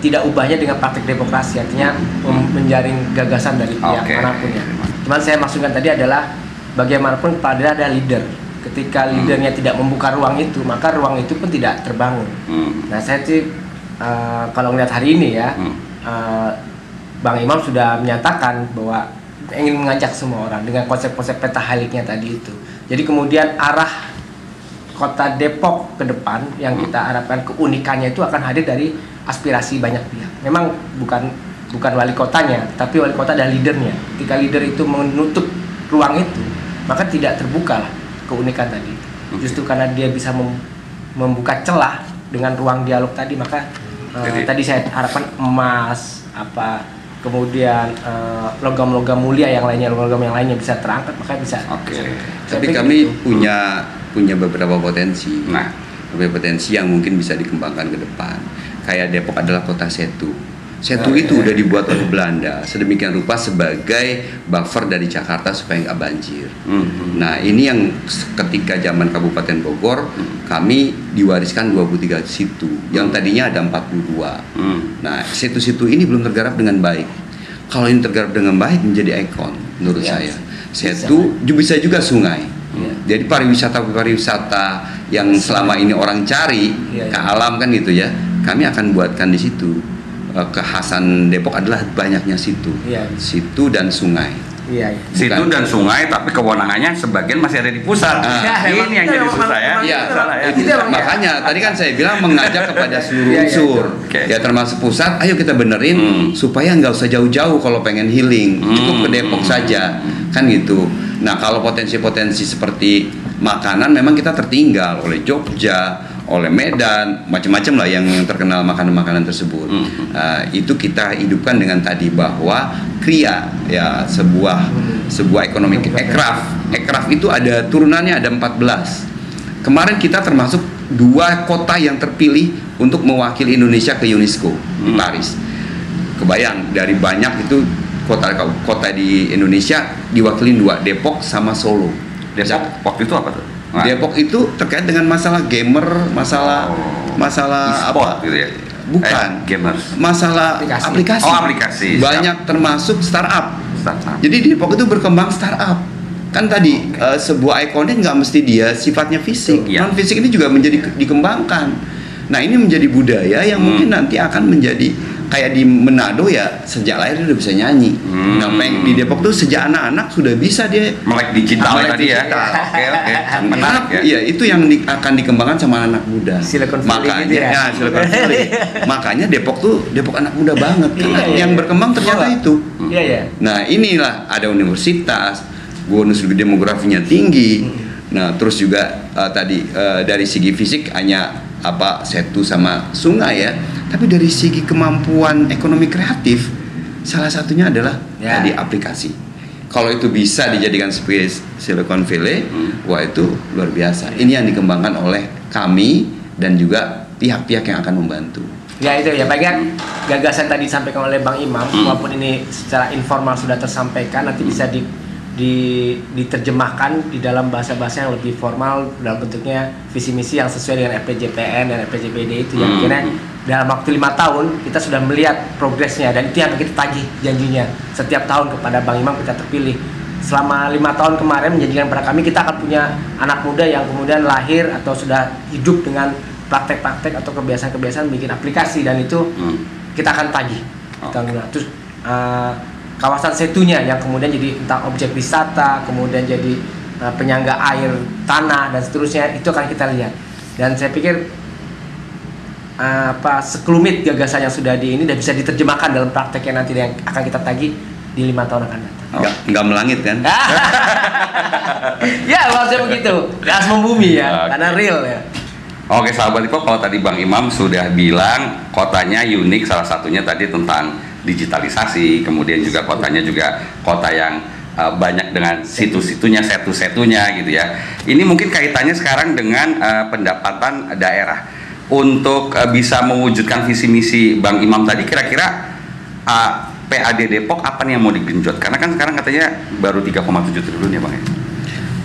tidak ubahnya dengan praktek demokrasi, artinya menjaring gagasan dari pihak manapun ya. Cuman saya maksudkan tadi adalah bagaimanapun pada ada leader. Ketika leadernya tidak membuka ruang itu, maka ruang itu pun tidak terbangun. Nah, saya sih kalau melihat hari ini ya, Bang Imam sudah menyatakan bahwa ingin mengajak semua orang dengan konsep-konsep pentaheliknya tadi itu. Jadi kemudian arah kota Depok ke depan yang kita harapkan keunikannya itu akan hadir dari aspirasi banyak pihak. Memang bukan wali kotanya, tapi wali kota dan leadernya. Ketika leader itu menutup ruang itu, maka tidak terbuka lah keunikan tadi. Justru karena dia bisa membuka celah dengan ruang dialog tadi, maka tadi saya harapkan emas, kemudian logam-logam mulia yang lainnya bisa terangkat, maka bisa. Tapi kami punya beberapa potensi. Beberapa potensi yang mungkin bisa dikembangkan ke depan. Kayak Depok adalah kota setu. Setu itu udah dibuat oleh Belanda sedemikian rupa sebagai buffer dari Jakarta supaya nggak banjir. Nah, ini yang ketika zaman Kabupaten Bogor kami diwariskan 23 situ yang tadinya ada 42. Nah, situ-situ ini belum tergarap dengan baik. Kalau ini tergarap dengan baik menjadi ikon menurut saya. Setu bisa juga sungai. Jadi pariwisata yang selama ini orang cari ke alam kan gitu ya. Kami akan buatkan di situ. Kekhasan Depok adalah banyaknya situ, situ dan sungai. Situ dan sungai, tapi kewenangannya sebagian masih ada di pusat. Ini yang jadi susah ya. Makanya tadi kan saya bilang mengajak kepada seluruh unsur, ya termasuk pusat. Ayo kita benerin supaya nggak usah jauh-jauh kalau pengen healing, cukup ke Depok saja, kan gitu. Nah, kalau potensi-potensi seperti makanan memang kita tertinggal oleh Jogja, oleh Medan, macam-macam lah yang terkenal makanan-makanan tersebut. Itu kita hidupkan dengan tadi bahwa kriya ya sebuah ekonomi ekraf itu ada turunannya ada 14. Kemarin kita termasuk 2 kota yang terpilih untuk mewakili Indonesia ke UNESCO di Paris. Kebayang dari banyak itu kota di Indonesia diwakilin 2, Depok sama Solo. Depok waktu itu apa tuh? Wah. Depok itu terkait dengan masalah gamer, masalah E-sport apa? gitu ya. Bukan. Gamers. Masalah Aplikasi. aplikasi. Oh, aplikasi. Banyak termasuk startup. Startup. Jadi di Depok itu berkembang startup. Kan tadi sebuah ikonik nggak mesti dia sifatnya fisik, Iya. non fisik ini juga menjadi dikembangkan. Nah ini menjadi budaya yang mungkin nanti akan menjadi kayak di Manado ya, sejak lahir dia udah bisa nyanyi. Nah di Depok tuh sejak anak-anak sudah bisa dia Melek digital melek tadi ya. digital. Oke. Menarik ya. Iya, itu yang akan dikembangkan sama anak muda. Silicon Valley Makanya, gitu ya. Silicon Valley. Makanya Depok tuh Depok anak muda banget. Karena Iya. yang berkembang ternyata itu. Iya ya. Nah inilah ada universitas, bonus demografinya tinggi. Nah terus juga tadi dari segi fisik hanya setu sama sungai ya, tapi dari segi kemampuan ekonomi kreatif salah satunya adalah tadi aplikasi. Kalau itu bisa dijadikan sebagai Silicon Valley, wah itu luar biasa. Ini yang dikembangkan oleh kami dan juga pihak-pihak yang akan membantu. Ya itu ya, bagian gagasan tadi disampaikan oleh Bang Imam, walaupun ini secara informal sudah tersampaikan, nanti bisa diterjemahkan di dalam bahasa-bahasa yang lebih formal dalam bentuknya visi misi yang sesuai dengan RPJPN dan RPJPD itu yang akhirnya dalam waktu 5 tahun kita sudah melihat progresnya, dan itu yang kita tagih janjinya setiap tahun kepada Bang Imam kita terpilih. Selama 5 tahun kemarin menjanjikan pada kami kita akan punya anak muda yang kemudian lahir atau sudah hidup dengan praktek-praktek atau kebiasaan-kebiasaan bikin aplikasi, dan itu kita akan tagih. Terus kawasan setunya yang kemudian jadi entah objek wisata, kemudian jadi penyangga air tanah dan seterusnya, itu akan kita lihat. Dan saya pikir sekelumit gagasan yang sudah ini dan bisa diterjemahkan dalam praktek yang nanti yang akan kita tagih di 5 tahun akan datang. Nggak melangit kan? Ya maksudnya begitu, gas membumi ya, karena real ya. Oke sahabat Ipo, kalau tadi Bang Imam sudah bilang kotanya unik, salah satunya tadi tentang digitalisasi, kemudian juga kotanya juga kota yang banyak dengan situ-situnya, setu-setunya gitu ya. Ini mungkin kaitannya sekarang dengan pendapatan daerah. Untuk bisa mewujudkan visi misi Bang Imam tadi, kira-kira PAD Depok apa nih yang mau digenjot? Karena kan sekarang katanya baru 3,7 triliun ya Bang ya?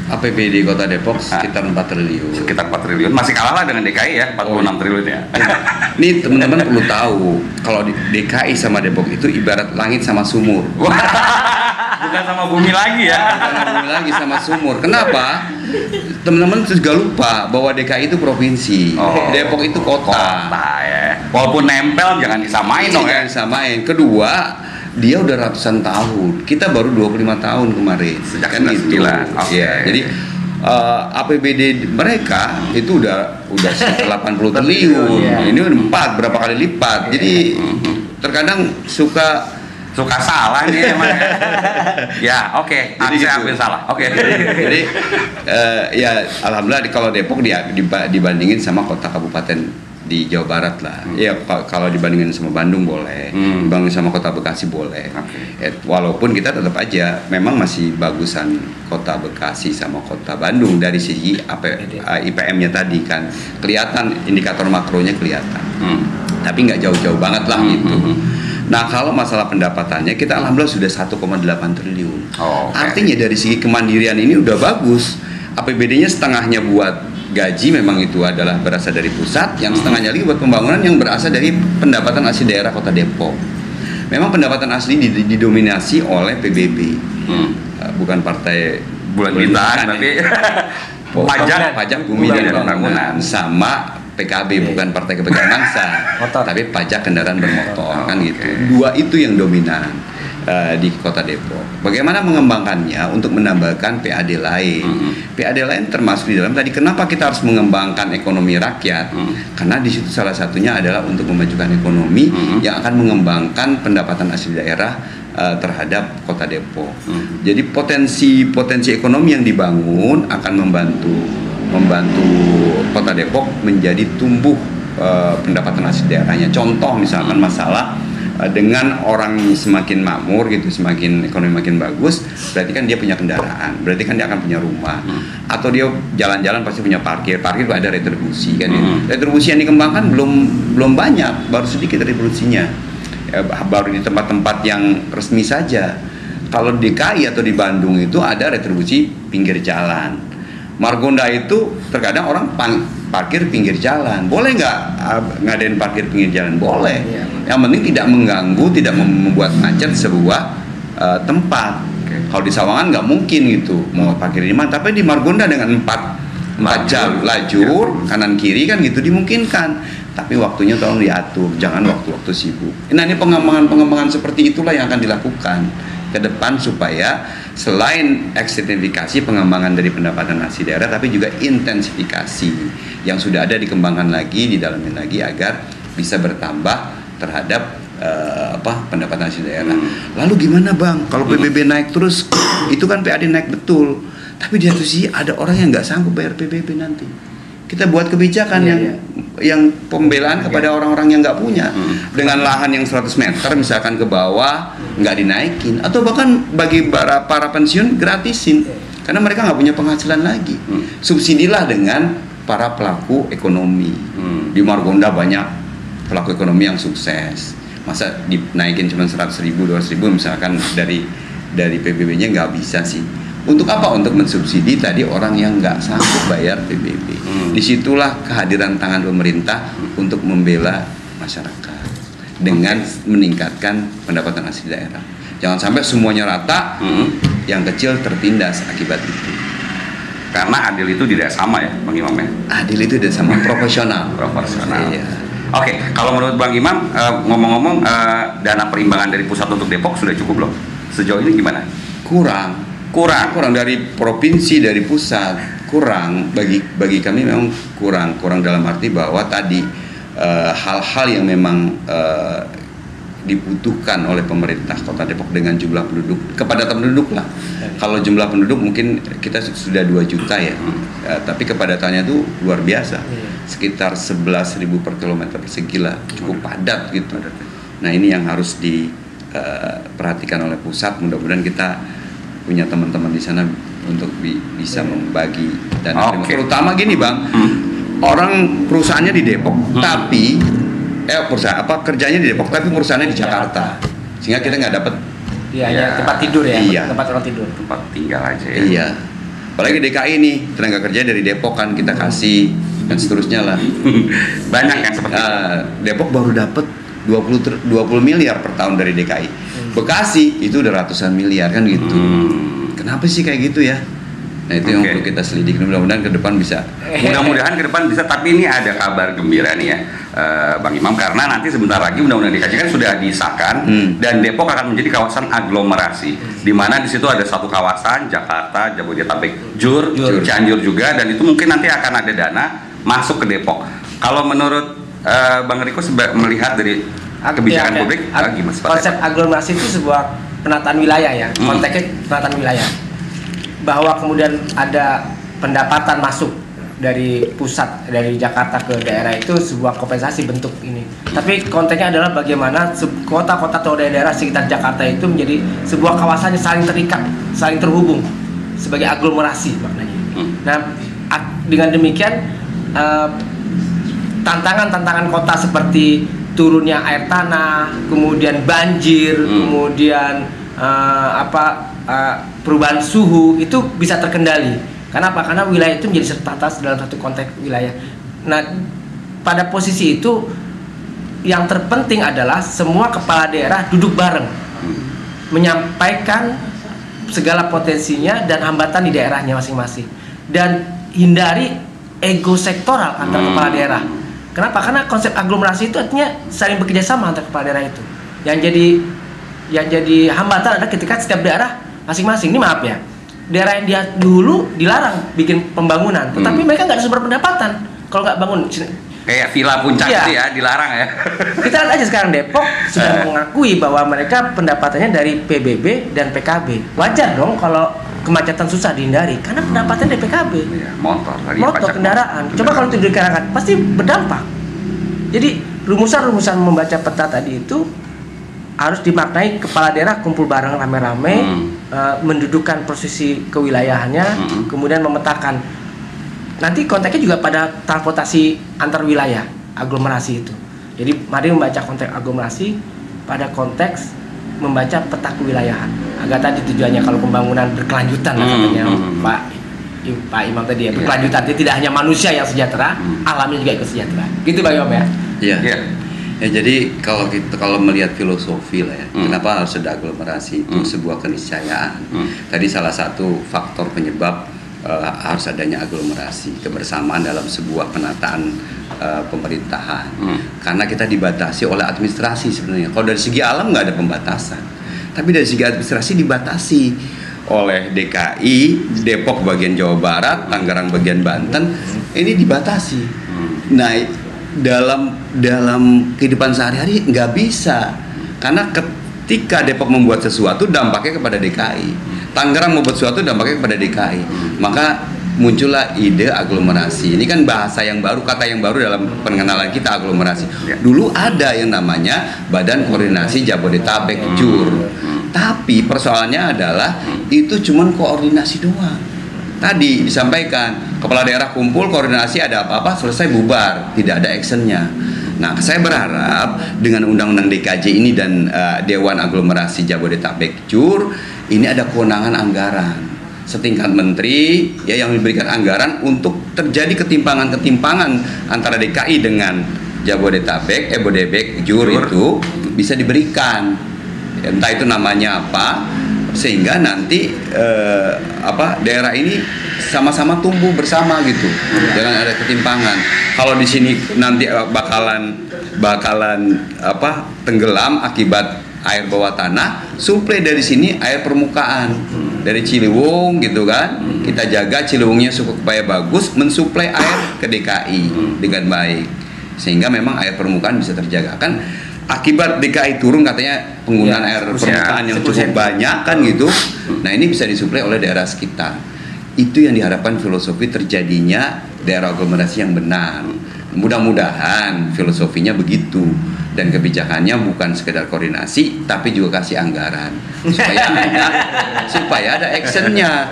APBD Kota Depok sekitar 4 triliun. Sekitar 4 triliun, masih kalah lah dengan DKI ya, 46 triliun ya. Ini teman-teman perlu tahu, kalau di DKI sama Depok itu ibarat langit sama sumur. Bukan sama bumi lagi ya. Bukan bumi lagi sama sumur. Kenapa? Teman-teman juga lupa bahwa DKI itu provinsi, Depok itu kota. Ya. Walaupun nempel jangan disamain dong ya. Jangan disamain. Kedua, dia udah ratusan tahun. Kita baru 25 tahun kemarin. Sejak kan 99. gitu. Oke. Ya, jadi APBD mereka itu udah 80 triliun. Iya. Ini udah 4 berapa kali lipat. Jadi terkadang suka salah nih emang. Ya, oke. Jadi Saya gitu. ambil salah. Oke. Jadi ya alhamdulillah kalau Depok dibandingin sama kota kabupaten di Jawa Barat lah. Ya kalau dibandingin sama Bandung boleh, dibandingin sama kota Bekasi boleh. Walaupun kita tetap aja memang masih bagusan kota Bekasi sama kota Bandung dari segi IPM-nya tadi kan kelihatan, indikator makronya kelihatan. Tapi nggak jauh-jauh banget lah gitu. Nah kalau masalah pendapatannya kita alhamdulillah sudah 1,8 triliun. Artinya dari segi kemandirian ini udah bagus. APBD-nya setengahnya buat gaji, memang itu adalah berasal dari pusat, yang setengahnya lagi buat pembangunan yang berasal dari pendapatan asli daerah Kota Depok. Memang pendapatan asli didominasi oleh PBB, bukan partai bulan bintang, tapi pajak bumi dan bangunan sama PKB, bukan Partai Kebangkitan Bangsa, tapi pajak kendaraan bermotor, kan gitu. Dua itu yang dominan di Kota Depok. Bagaimana mengembangkannya untuk menambahkan PAD lain? PAD lain termasuk di dalam tadi. Kenapa kita harus mengembangkan ekonomi rakyat? Karena di situ salah satunya adalah untuk memajukan ekonomi yang akan mengembangkan pendapatan asli daerah terhadap Kota Depok. Jadi potensi ekonomi yang dibangun akan membantu Kota Depok menjadi tumbuh pendapatan asli daerahnya. Contoh misalkan masalah dengan orang semakin makmur gitu, semakin ekonomi makin bagus, berarti kan dia punya kendaraan, berarti kan dia akan punya rumah, atau dia jalan-jalan pasti punya parkir itu ada retribusi kan ya. Retribusi yang dikembangkan belum banyak, baru sedikit retribusinya, baru di tempat-tempat yang resmi saja. Kalau di DKI atau di Bandung itu ada retribusi pinggir jalan, Margonda itu terkadang orang parkir pinggir jalan. Boleh nggak ngadain parkir pinggir jalan? Boleh. Yang penting tidak mengganggu, tidak membuat macet sebuah tempat. Kalau di Sawangan nggak mungkin gitu mau parkir di mana. Tapi di Margonda dengan 4 lajur kanan kiri kan gitu dimungkinkan. Tapi waktunya tolong diatur, jangan waktu-waktu sibuk. Nah ini pengembangan seperti itulah yang akan dilakukan ke depan supaya selain ekstensifikasi pengembangan dari pendapatan asli daerah, tapi juga intensifikasi yang sudah ada dikembangkan lagi, didalamin lagi agar bisa bertambah terhadap pendapatan asli daerah. Lalu gimana Bang? Kalau PBB naik terus, itu kan PAD naik betul. Tapi di satu sisi ada orang yang nggak sanggup bayar PBB nanti. Kita buat kebijakan yang pembelaan kepada orang-orang yang nggak punya, dengan lahan yang 100 meter misalkan ke bawah nggak dinaikin, atau bahkan bagi para pensiun gratisin karena mereka nggak punya penghasilan lagi. Subsidilah dengan para pelaku ekonomi. Di Margonda banyak pelaku ekonomi yang sukses, masa dinaikin cuma 100.000, 200.000 misalkan dari PBB-nya nggak bisa sih. Untuk apa? Untuk mensubsidi tadi orang yang nggak sanggup bayar PBB. Disitulah kehadiran tangan pemerintah untuk membela masyarakat dengan meningkatkan pendapatan asli daerah. Jangan sampai semuanya rata, yang kecil tertindas akibat itu. Karena adil itu tidak sama ya, Bang Imam ya? Adil itu tidak sama, proporsional. Iya. Oke, kalau menurut Bang Imam, ngomong-ngomong, dana perimbangan dari pusat untuk Depok sudah cukup belum? Sejauh ini gimana? Kurang dari provinsi, dari pusat kurang. Bagi kami memang kurang dalam arti bahwa tadi hal-hal yang memang dibutuhkan oleh pemerintah Kota Depok dengan jumlah penduduk, kepadatan penduduk lah. Kalau jumlah penduduk mungkin kita sudah 2 juta ya, tapi kepadatannya itu luar biasa, sekitar 11.000 per kilometer persegi lah, cukup padat gitu. Nah ini yang harus diperhatikan oleh pusat. Mudah-mudahan kita punya teman-teman di sana untuk bisa membagi dana. Terutama gini Bang, orang perusahaannya di Depok, tapi kerjanya di Depok, tapi perusahaannya di Jakarta, sehingga kita nggak dapat tempat tidur ya, tempat orang tidur, tempat tinggal aja ya. Iya, apalagi DKI nih tenaga kerja dari Depok kan kita kasih dan seterusnya lah. Banyak kan seperti itu. Depok baru dapat 20 miliar per tahun dari DKI. Bekasi itu udah ratusan miliar kan gitu. Kenapa sih kayak gitu ya? Nah itu yang perlu kita selidiki. Mudah-mudahan ke depan bisa. Mudah-mudahan ke depan bisa. Tapi ini ada kabar gembira nih ya, Bang Imam, karena nanti sebentar lagi undang-undang DKJ kan sudah disahkan dan Depok akan menjadi kawasan aglomerasi, di mana di situ ada satu kawasan Jakarta, Jabodetabek, Cianjur juga, dan itu mungkin nanti akan ada dana masuk ke Depok. Kalau menurut Bang Riko melihat dari kebijakan publik, gimana? Konsep aglomerasi itu sebuah penataan wilayah ya, konteksnya penataan wilayah. Bahwa kemudian ada pendapatan masuk dari pusat, dari Jakarta ke daerah, itu sebuah kompensasi bentuk ini. Tapi konteksnya adalah bagaimana kota-kota atau daerah sekitar Jakarta itu menjadi sebuah kawasan yang saling terikat, saling terhubung sebagai aglomerasi maknanya. Nah, dengan demikian tantangan-tantangan kota seperti turunnya air tanah, kemudian banjir, kemudian perubahan suhu itu bisa terkendali. Karena apa? Karena wilayah itu menjadi tertata dalam satu konteks wilayah. Nah, pada posisi itu yang terpenting adalah semua kepala daerah duduk bareng, menyampaikan segala potensinya dan hambatan di daerahnya masing-masing, dan hindari ego sektoral antar kepala daerah. Kenapa? Karena konsep aglomerasi itu artinya saling bekerja sama antar kepala daerah itu. Yang jadi hambatan adalah ketika setiap daerah masing-masing, ini maaf ya, daerah yang dia dulu dilarang bikin pembangunan, tetapi mereka nggak ada sumber pendapatan kalau nggak bangun. Kayak Villa Puncak itu ya, dilarang ya. Kita lihat aja sekarang Depok sudah mengakui bahwa mereka pendapatannya dari PBB dan PKB. Wajar dong kalau kemacetan susah dihindari, karena pendapatan dari PKB. Ya, motor kendaraan. Coba kalau itu dikarenakan, pasti berdampak. Jadi rumusan-rumusan membaca peta tadi itu harus dimaknai kepala daerah kumpul bareng rame-rame, mendudukkan posisi kewilayahannya, kemudian memetakan. Nanti konteksnya juga pada transportasi antar wilayah, aglomerasi itu. Jadi mari membaca konteks aglomerasi pada konteks membaca peta kewilayahan. Agar tadi tujuannya kalau pembangunan berkelanjutan lah katanya Pak Pak Imam tadi ya, berkelanjutan. Tidak hanya manusia yang sejahtera, alamnya juga ikut sejahtera. Gitu Pak Imam ya. Iya. Ya, jadi kalau melihat filosofi lah ya, kenapa harus ada aglomerasi itu sebuah keniscayaan. Tadi salah satu faktor penyebab harus adanya aglomerasi, kebersamaan dalam sebuah penataan pemerintahan. Karena kita dibatasi oleh administrasi sebenarnya. Kalau dari segi alam nggak ada pembatasan, tapi dari segi administrasi dibatasi oleh DKI, Depok bagian Jawa Barat, Tangerang bagian Banten, ini dibatasi. Nah, dalam kehidupan sehari-hari nggak bisa, karena ketika Depok membuat sesuatu dampaknya kepada DKI, Tangerang membuat sesuatu dampaknya kepada DKI, maka muncullah ide aglomerasi. Ini kan bahasa yang baru, kata yang baru dalam pengenalan kita aglomerasi. Dulu ada yang namanya Badan Koordinasi Jabodetabek JUR, tapi persoalannya adalah itu cuman koordinasi doang. Tadi disampaikan, kepala daerah kumpul, koordinasi, ada apa-apa, selesai bubar, tidak ada actionnya. Nah, saya berharap dengan Undang-Undang DKJ ini dan Dewan Aglomerasi Jabodetabek JUR, ini ada kewenangan anggaran setingkat menteri ya yang diberikan anggaran untuk terjadi ketimpangan-ketimpangan antara DKI dengan Jabodetabek, Bodebek, JUR itu bisa diberikan. Entah itu namanya apa, sehingga nanti daerah ini sama-sama tumbuh bersama gitu, jangan ada ketimpangan. Kalau di sini nanti bakalan tenggelam akibat air bawah tanah, suplai dari sini air permukaan dari Ciliwung gitu kan, kita jaga Ciliwungnya supaya bagus, mensuplai air ke DKI dengan baik, sehingga memang air permukaan bisa terjaga kan. Akibat DKI turun katanya penggunaan air permukaan yang cukup banyak kan gitu. Nah, ini bisa disuplai oleh daerah sekitar. Itu yang diharapkan filosofi terjadinya daerah aglomerasi yang benar. Mudah-mudahan filosofinya begitu dan kebijakannya bukan sekedar koordinasi tapi juga kasih anggaran supaya ada actionnya.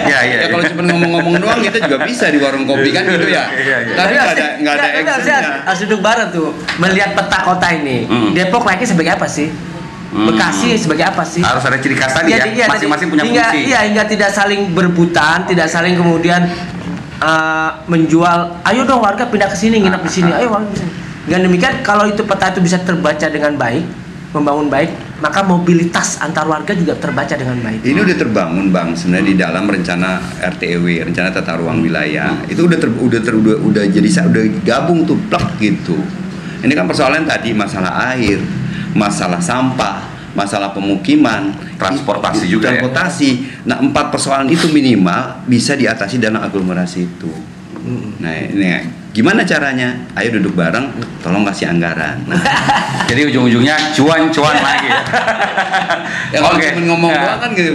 Ya kalau cuma ngomong-ngomong doang kita juga bisa di warung kopi kan gitu ya. Tapi nggak ada actionnya. Harus duduk bareng tuh melihat peta kota ini. Depok layaknya sebagai apa sih? Bekasi sebagai apa sih? Harus ada ciri khas tadi ya. Masing-masing punya fungsi. Iya, hingga tidak saling berebutan, tidak saling kemudian menjual. Ayo dong warga pindah ke sini, nginep di sini. Ayo warga di sini. Dengan demikian, kalau itu peta itu bisa terbaca dengan baik, membangun baik, maka mobilitas antar warga juga terbaca dengan baik. Ini udah terbangun Bang, sebenarnya di dalam rencana RTW, rencana tata ruang wilayah. Itu udah gabung tuh plek gitu. Ini kan persoalan tadi masalah air, masalah sampah, masalah pemukiman, transportasi juga. Transportasi. Nah, 4 persoalan itu minimal bisa diatasi dalam aglomerasi itu. Nah, ini gimana caranya? Ayo duduk bareng, tolong kasih anggaran. Nah. Jadi ujung-ujungnya cuan-cuan lagi. Ya kalau cuma ngomong doang kan gitu.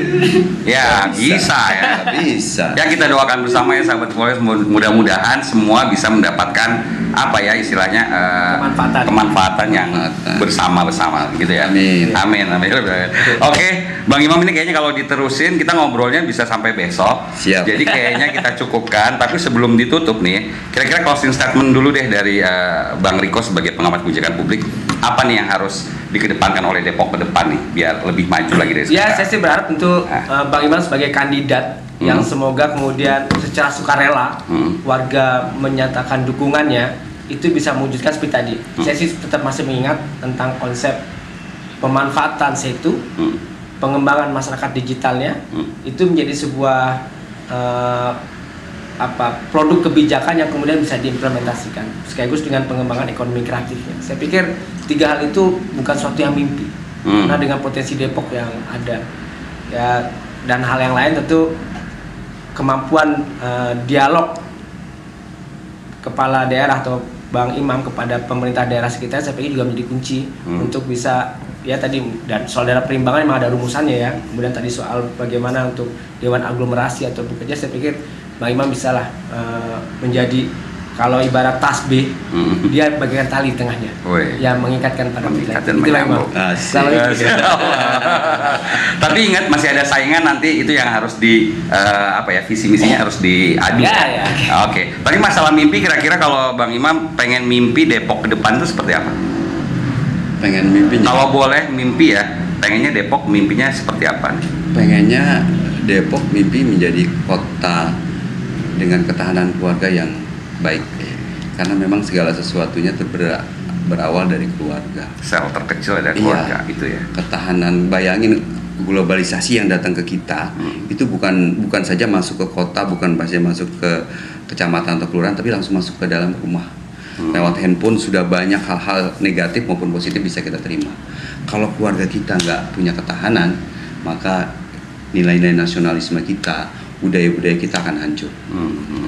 Ya bisa ya. Bisa. Ya kita doakan bersama ya sahabat Polres, mudah-mudahan semua bisa mendapatkan apa ya istilahnya kemanfaatan yang bersama-bersama gitu ya. Amin. Oke, Bang Imam, ini kayaknya kalau diterusin kita ngobrolnya bisa sampai besok. Siap. Jadi kayaknya kita cukupkan, tapi sebelum ditutup nih, kira-kira closing statement dulu deh dari Bang Riko sebagai pengamat kebijakan publik. Apa nih yang harus dikedepankan oleh Depok ke depan nih biar lebih maju lagi dari sekarang? Ya, saya sih berharap untuk Bang Imam sebagai kandidat yang semoga kemudian secara sukarela warga menyatakan dukungannya, itu bisa mewujudkan seperti tadi. Saya sih tetap masih mengingat tentang konsep pemanfaatan situ, pengembangan masyarakat digitalnya, itu menjadi sebuah produk kebijakan yang kemudian bisa diimplementasikan sekaligus dengan pengembangan ekonomi kreatifnya. Saya pikir 3 hal itu bukan suatu yang mimpi, karena dengan potensi Depok yang ada ya, dan hal yang lain tentu kemampuan dialog kepala daerah atau Bang Imam kepada pemerintah daerah sekitar, saya pikir juga menjadi kunci untuk bisa ya tadi, dan soal daerah perimbangan memang ada rumusannya ya. Kemudian tadi soal bagaimana untuk Dewan Aglomerasi atau bekerja, saya pikir Bang Imam bisalah menjadi, kalau ibarat tasbih, dia bagaikan tali tengahnya yang mengikatkan pada kita. Itu Bang Imam. Tapi ingat masih ada saingan nanti, itu yang harus visi misinya harus diadu. Ya. Oke. Tapi masalah mimpi, kira-kira kalau Bang Imam pengen mimpi Depok ke depan itu seperti apa? Pengen mimpinya. Kalau boleh mimpi ya, pengennya Depok mimpinya seperti apa? Pengennya Depok mimpi menjadi kota dengan ketahanan keluarga yang baik. Karena memang segala sesuatunya berawal dari keluarga. Sel terkecil dari keluarga itu ya. Ketahanan, bayangin globalisasi yang datang ke kita itu bukan saja masuk ke kota, bukan saja masuk ke kecamatan atau kelurahan, tapi langsung masuk ke dalam rumah. Lewat handphone sudah banyak hal-hal negatif maupun positif bisa kita terima. Kalau keluarga kita nggak punya ketahanan, maka nilai-nilai nasionalisme kita, budaya-budaya kita akan hancur.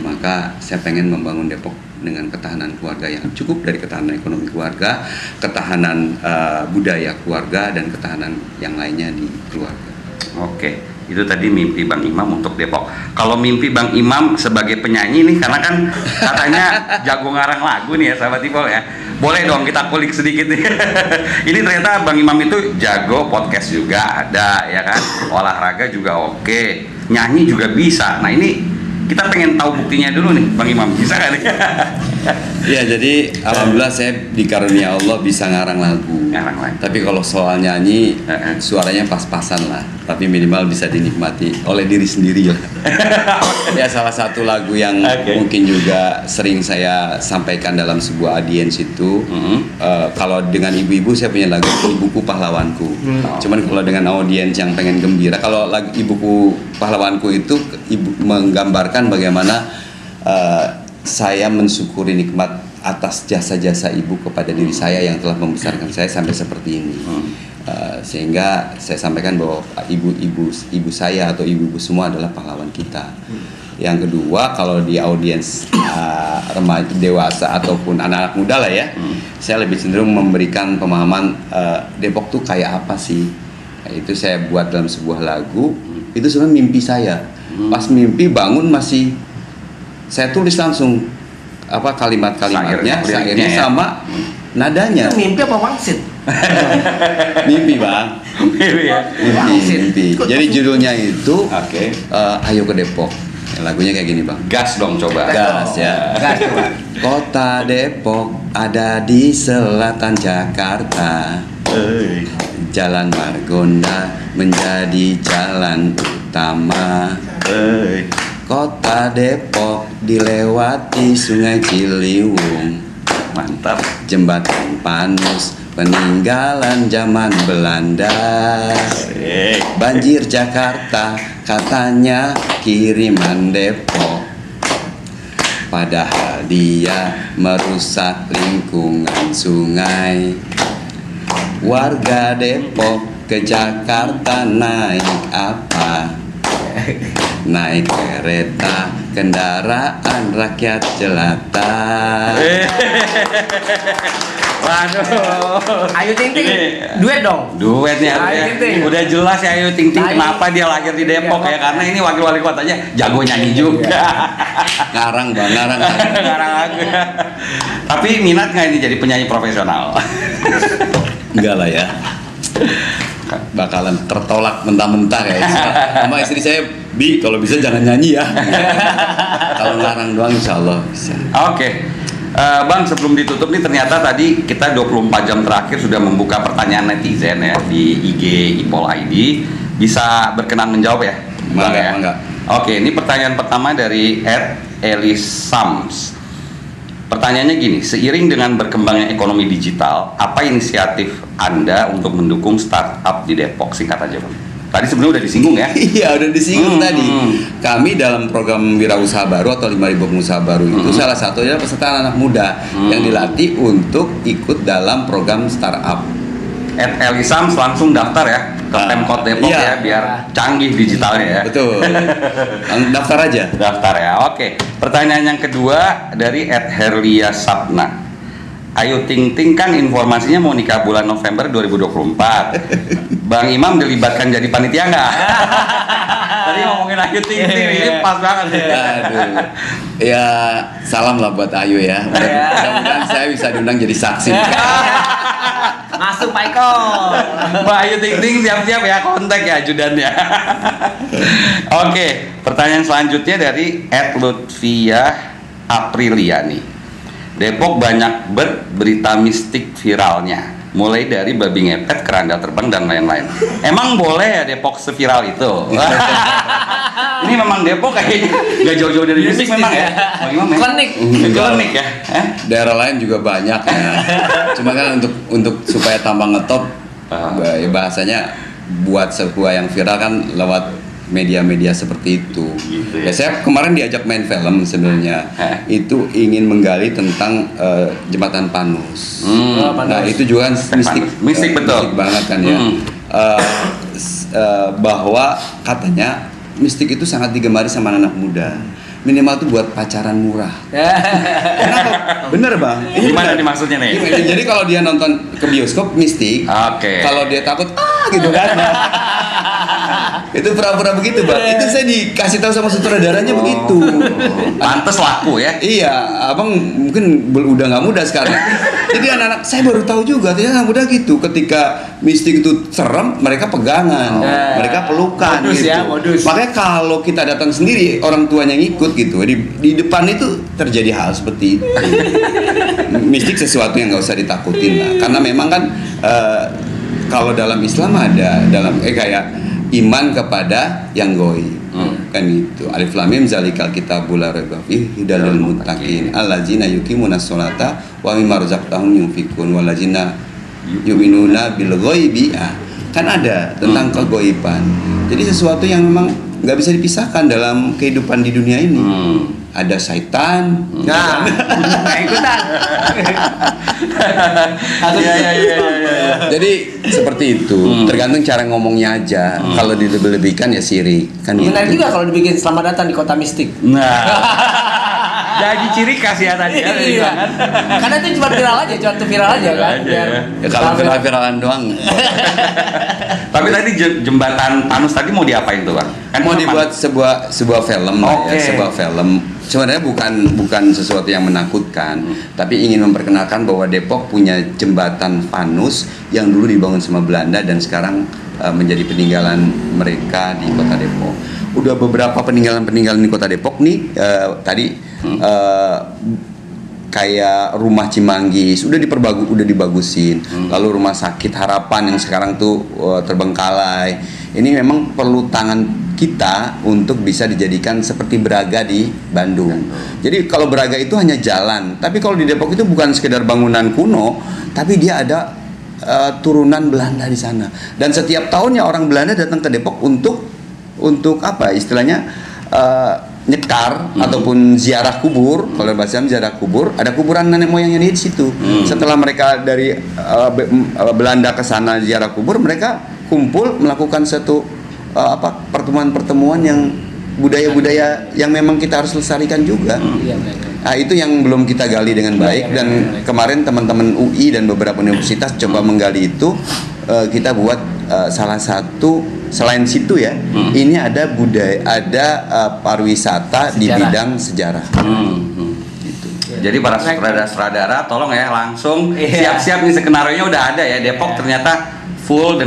Maka saya pengen membangun Depok dengan ketahanan keluarga yang cukup, dari ketahanan ekonomi keluarga, ketahanan budaya keluarga, dan ketahanan yang lainnya di keluarga. Oke, itu tadi mimpi Bang Imam untuk Depok. Kalau mimpi Bang Imam sebagai penyanyi nih, karena kan katanya jago ngarang lagu nih ya sahabat Ipol ya. Boleh dong kita kulik sedikit nih. Ini ternyata Bang Imam itu jago, podcast juga ada ya kan, olahraga juga oke, nyanyi juga bisa. Nah ini kita pengen tahu buktinya dulu nih Bang Imam, bisa nggak nih? Ya, jadi alhamdulillah saya dikarunia Allah bisa ngarang lagu. Tapi kalau soal nyanyi, suaranya pas-pasan lah. Tapi minimal bisa dinikmati oleh diri sendiri lah. Ya, salah satu lagu yang mungkin juga sering saya sampaikan dalam sebuah audiens itu, kalau dengan ibu-ibu saya punya lagu Ibuku Pahlawanku. Cuman kalau dengan audiens yang pengen gembira, kalau lagu Ibuku Pahlawanku itu menggambarkan bagaimana saya mensyukuri nikmat atas jasa-jasa ibu kepada diri saya yang telah membesarkan saya sampai seperti ini. Sehingga saya sampaikan bahwa ibu saya atau ibu-ibu semua adalah pahlawan kita. Yang kedua, kalau di audiens remaja, dewasa ataupun anak-anak muda lah ya, saya lebih cenderung memberikan pemahaman Depok tuh kayak apa sih. Itu saya buat dalam sebuah lagu. Itu sebenarnya mimpi saya. Pas mimpi bangun masih saya tulis langsung kalimat-kalimatnya, syairnya sama nadanya. Itu mimpi apa wangsit? Mimpi Bang. Mimpi. Jadi judulnya itu Ayo ke Depok. Lagunya kayak gini Bang. Gas dong coba. Gas ya. Gas coba. Kota Depok ada di selatan Jakarta. Jalan Margonda menjadi jalan utama. Kota Depok dilewati Sungai Ciliwung. Mantap. Jembatan Panus peninggalan zaman Belanda. Banjir Jakarta katanya kiriman Depok, padahal dia merusak lingkungan sungai. Warga Depok ke Jakarta naik apa? Naik kereta, kendaraan rakyat jelata. Waduh. Ayu Ting Ting, duet dong. Duet nih Ayu Ting Ting. Udah jelas ya Ayu Ting Ting kenapa dia lahir di Depok ya, karena ini wakil wali kotanya jago nyanyi juga. Ngarang Bang, ngarang. Ngarang lagu. Tapi minat nggak ini jadi penyanyi profesional? Enggak lah ya. Bakalan tertolak mentah-mentah ya. Sama istri saya, Bi, kalau bisa jangan nyanyi ya. Kalau ngarang doang insya Allah bisa. Oke. Bang, sebelum ditutup nih, ternyata tadi kita 24 jam terakhir sudah membuka pertanyaan netizen ya di IG Ipol ID. Bisa berkenan menjawab ya? Mangga. Oke, ini pertanyaan pertama dari @elisams. Pertanyaannya gini, seiring dengan berkembangnya ekonomi digital, apa inisiatif Anda untuk mendukung startup di Depok? Singkat aja Bang. Tadi sebenarnya udah disinggung ya? Iya, udah disinggung tadi. Kami dalam program Wirausaha Baru atau 5.000 pengusaha baru itu salah satunya peserta anak muda yang dilatih untuk ikut dalam program startup. @elisams langsung daftar ya ke Pemkot Depok ya, biar canggih digitalnya ya. Betul. Daftar aja. Daftar ya. Oke. Pertanyaan yang kedua dari @herlia Sapna. Ayu Ting Ting kan informasinya mau nikah bulan November 2024. Bang Imam dilibatkan jadi panitia nggak? Tadi ngomongin Ayu Ting Ting, ini pas banget ya. Aduh. Ya, salam lah buat Ayu ya. Mudah-mudahan saya bisa diundang jadi saksi. Masuk Pak Iko. Mbak Ayu Ting Ting siap-siap ya, kontak ya ajudannya. Oke, pertanyaan selanjutnya dari @Lutfia Apriliani. Depok banyak berita mistik viralnya, mulai dari babi ngepet, keranda terbang dan lain-lain. Emang boleh ya Depok seviral itu? Ini memang Depok kayaknya nggak jauh-jauh dari musik memang ya. Bang Imam ya. Klinik ya. Daerah lain juga banyak ya. Cuma kan untuk supaya tambah ngetop, bahasanya buat sebuah yang viral kan lewat media-media seperti itu. Gitu ya. Saya kemarin diajak main film sebenarnya. Itu ingin menggali tentang jembatan Panus. Nah itu juga mistik betul. Mistik banget kan ya. Bahwa katanya mistik itu sangat digemari sama anak muda. Minimal tuh buat pacaran murah. Kenapa? Bener bang. Gimana nih maksudnya nih? Jadi kalau dia nonton ke bioskop mistik. Kalau dia takut gitu kan. Itu pura-pura begitu bang. Itu saya dikasih tahu sama sutradaranya begitu. Pantes laku ya. Iya, abang mungkin udah nggak muda sekarang. Jadi anak-anak saya baru tahu juga, ternyata anak muda gitu. Ketika mistik itu serem, mereka pegangan, mereka pelukan modus gitu. Ya, modus. Makanya kalau kita datang sendiri, orang tuanya ngikut gitu. Di depan itu terjadi hal seperti itu. Mistik sesuatu yang nggak usah ditakutin lah. Karena memang kan kalau dalam Islam ada kayak iman kepada yang goib. Kan gitu. Alif lam mim zalikal kitabul la raiba fihi hudal lil muttaqin allazina yuqimunas sholata wa mimma razaqnahum yunfikun wallazina yu'minuna bil ghaibi. Kan ada tentang kegoiban. Jadi sesuatu yang memang nggak bisa dipisahkan dalam kehidupan di dunia ini. Ada syaitan. Nah, ikutan. Jadi seperti itu. Tergantung cara ngomongnya aja. Kalau dilebih-lebihkan ya sirik. Kan Menarik gitu. juga kalau dibikin selamat datang di kota mistik. Nah. Jadi ciri khas ya tadi ya. Iya. Karena itu cuma viral aja kan. Ya kalau viral-viralan doang. Tapi tadi jembatan Panus tadi mau diapain tuh bang? Kan mau dibuat sebuah film lah ya, sebuah film. Sebenarnya bukan sesuatu yang menakutkan, tapi ingin memperkenalkan bahwa Depok punya jembatan Panus yang dulu dibangun sama Belanda dan sekarang menjadi peninggalan mereka di Kota Depok. Udah beberapa peninggalan di Kota Depok nih tadi kayak rumah Cimanggis udah dibagusin, lalu rumah sakit Harapan yang sekarang tuh terbengkalai. Ini memang perlu tangan kita untuk bisa dijadikan seperti Braga di Bandung. Jadi kalau Braga itu hanya jalan, tapi kalau di Depok itu bukan sekedar bangunan kuno, tapi dia ada turunan Belanda di sana. Dan setiap tahunnya orang Belanda datang ke Depok untuk apa istilahnya nyekar ataupun ziarah kubur. Kalau bahasa ziarah kubur, ada kuburan nenek moyangnya di situ. Setelah mereka dari Belanda ke sana ziarah kubur, mereka kumpul melakukan satu pertemuan-pertemuan yang budaya-budaya yang memang kita harus lestarikan juga. Nah, itu yang belum kita gali dengan baik dan kemarin teman-teman UI dan beberapa universitas coba menggali itu. Kita buat salah satu selain situ ya, ini ada budaya, ada pariwisata di bidang sejarah. Gitu. Jadi para sutradara tolong ya langsung siap-siap nih skenario-nya udah ada ya. Depok ternyata full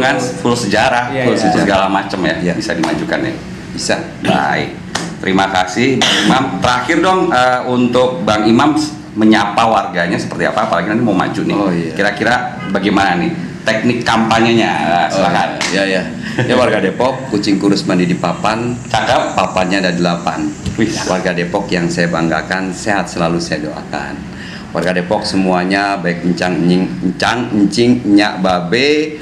sejarah, segala macam ya, bisa dimajukan ya. Bisa. Baik. Terima kasih Bang Imam. Terakhir dong untuk Bang Imam menyapa warganya seperti apa, apalagi nanti mau maju nih. Kira-kira bagaimana nih teknik kampanyenya? Silakan. Ya warga Depok, kucing kurus mandi di papan. Cakep. Papannya ada 8. Warga Depok yang saya banggakan, sehat selalu saya doakan. Warga Depok semuanya baik encing, nyak, babe,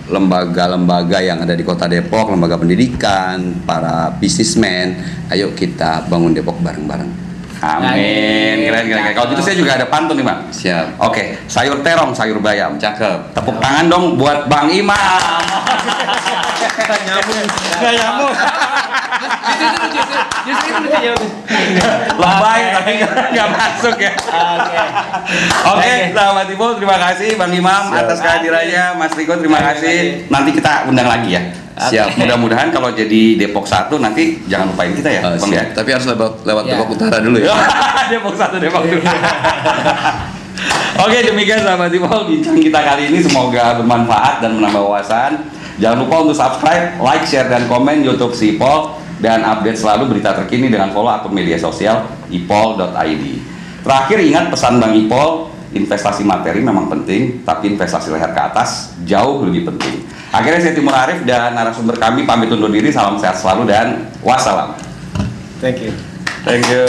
lembaga-lembaga yang ada di Kota Depok, lembaga pendidikan, para bisnismen, ayo kita bangun Depok bareng-bareng. Amin. Keren. Kalau gitu saya juga ada pantun nih Bang. Siap. Oke, sayur terong, sayur bayam. Cakep. Tepuk tangan dong buat Bang Imam. Nggak nyambung. Justru itu lucunya. Lebay tapi nggak masuk ya. Oke, sahabat Ibu, terima kasih Bang Imam atas kehadirannya. Mas Riko terima kasih. Nanti kita undang lagi ya. Siap. Mudah-mudahan kalau jadi Depok 1 nanti jangan lupain kita ya, Bang ya. Tapi harus lewat Depok Utara dulu ya. Depok 1, Depok 2. Oke, demikian sahabat Ibu, bincang kita kali ini semoga bermanfaat dan menambah wawasan. Jangan lupa untuk subscribe, like, share, dan komen YouTube Sipol dan update selalu berita terkini dengan follow akun media sosial ipol.id. Terakhir ingat pesan Bang Ipol, investasi materi memang penting, tapi investasi leher ke atas jauh lebih penting. Akhirnya saya Timur Arif dan narasumber kami pamit undur diri. Salam sehat selalu dan wassalam. Thank you. Thank you.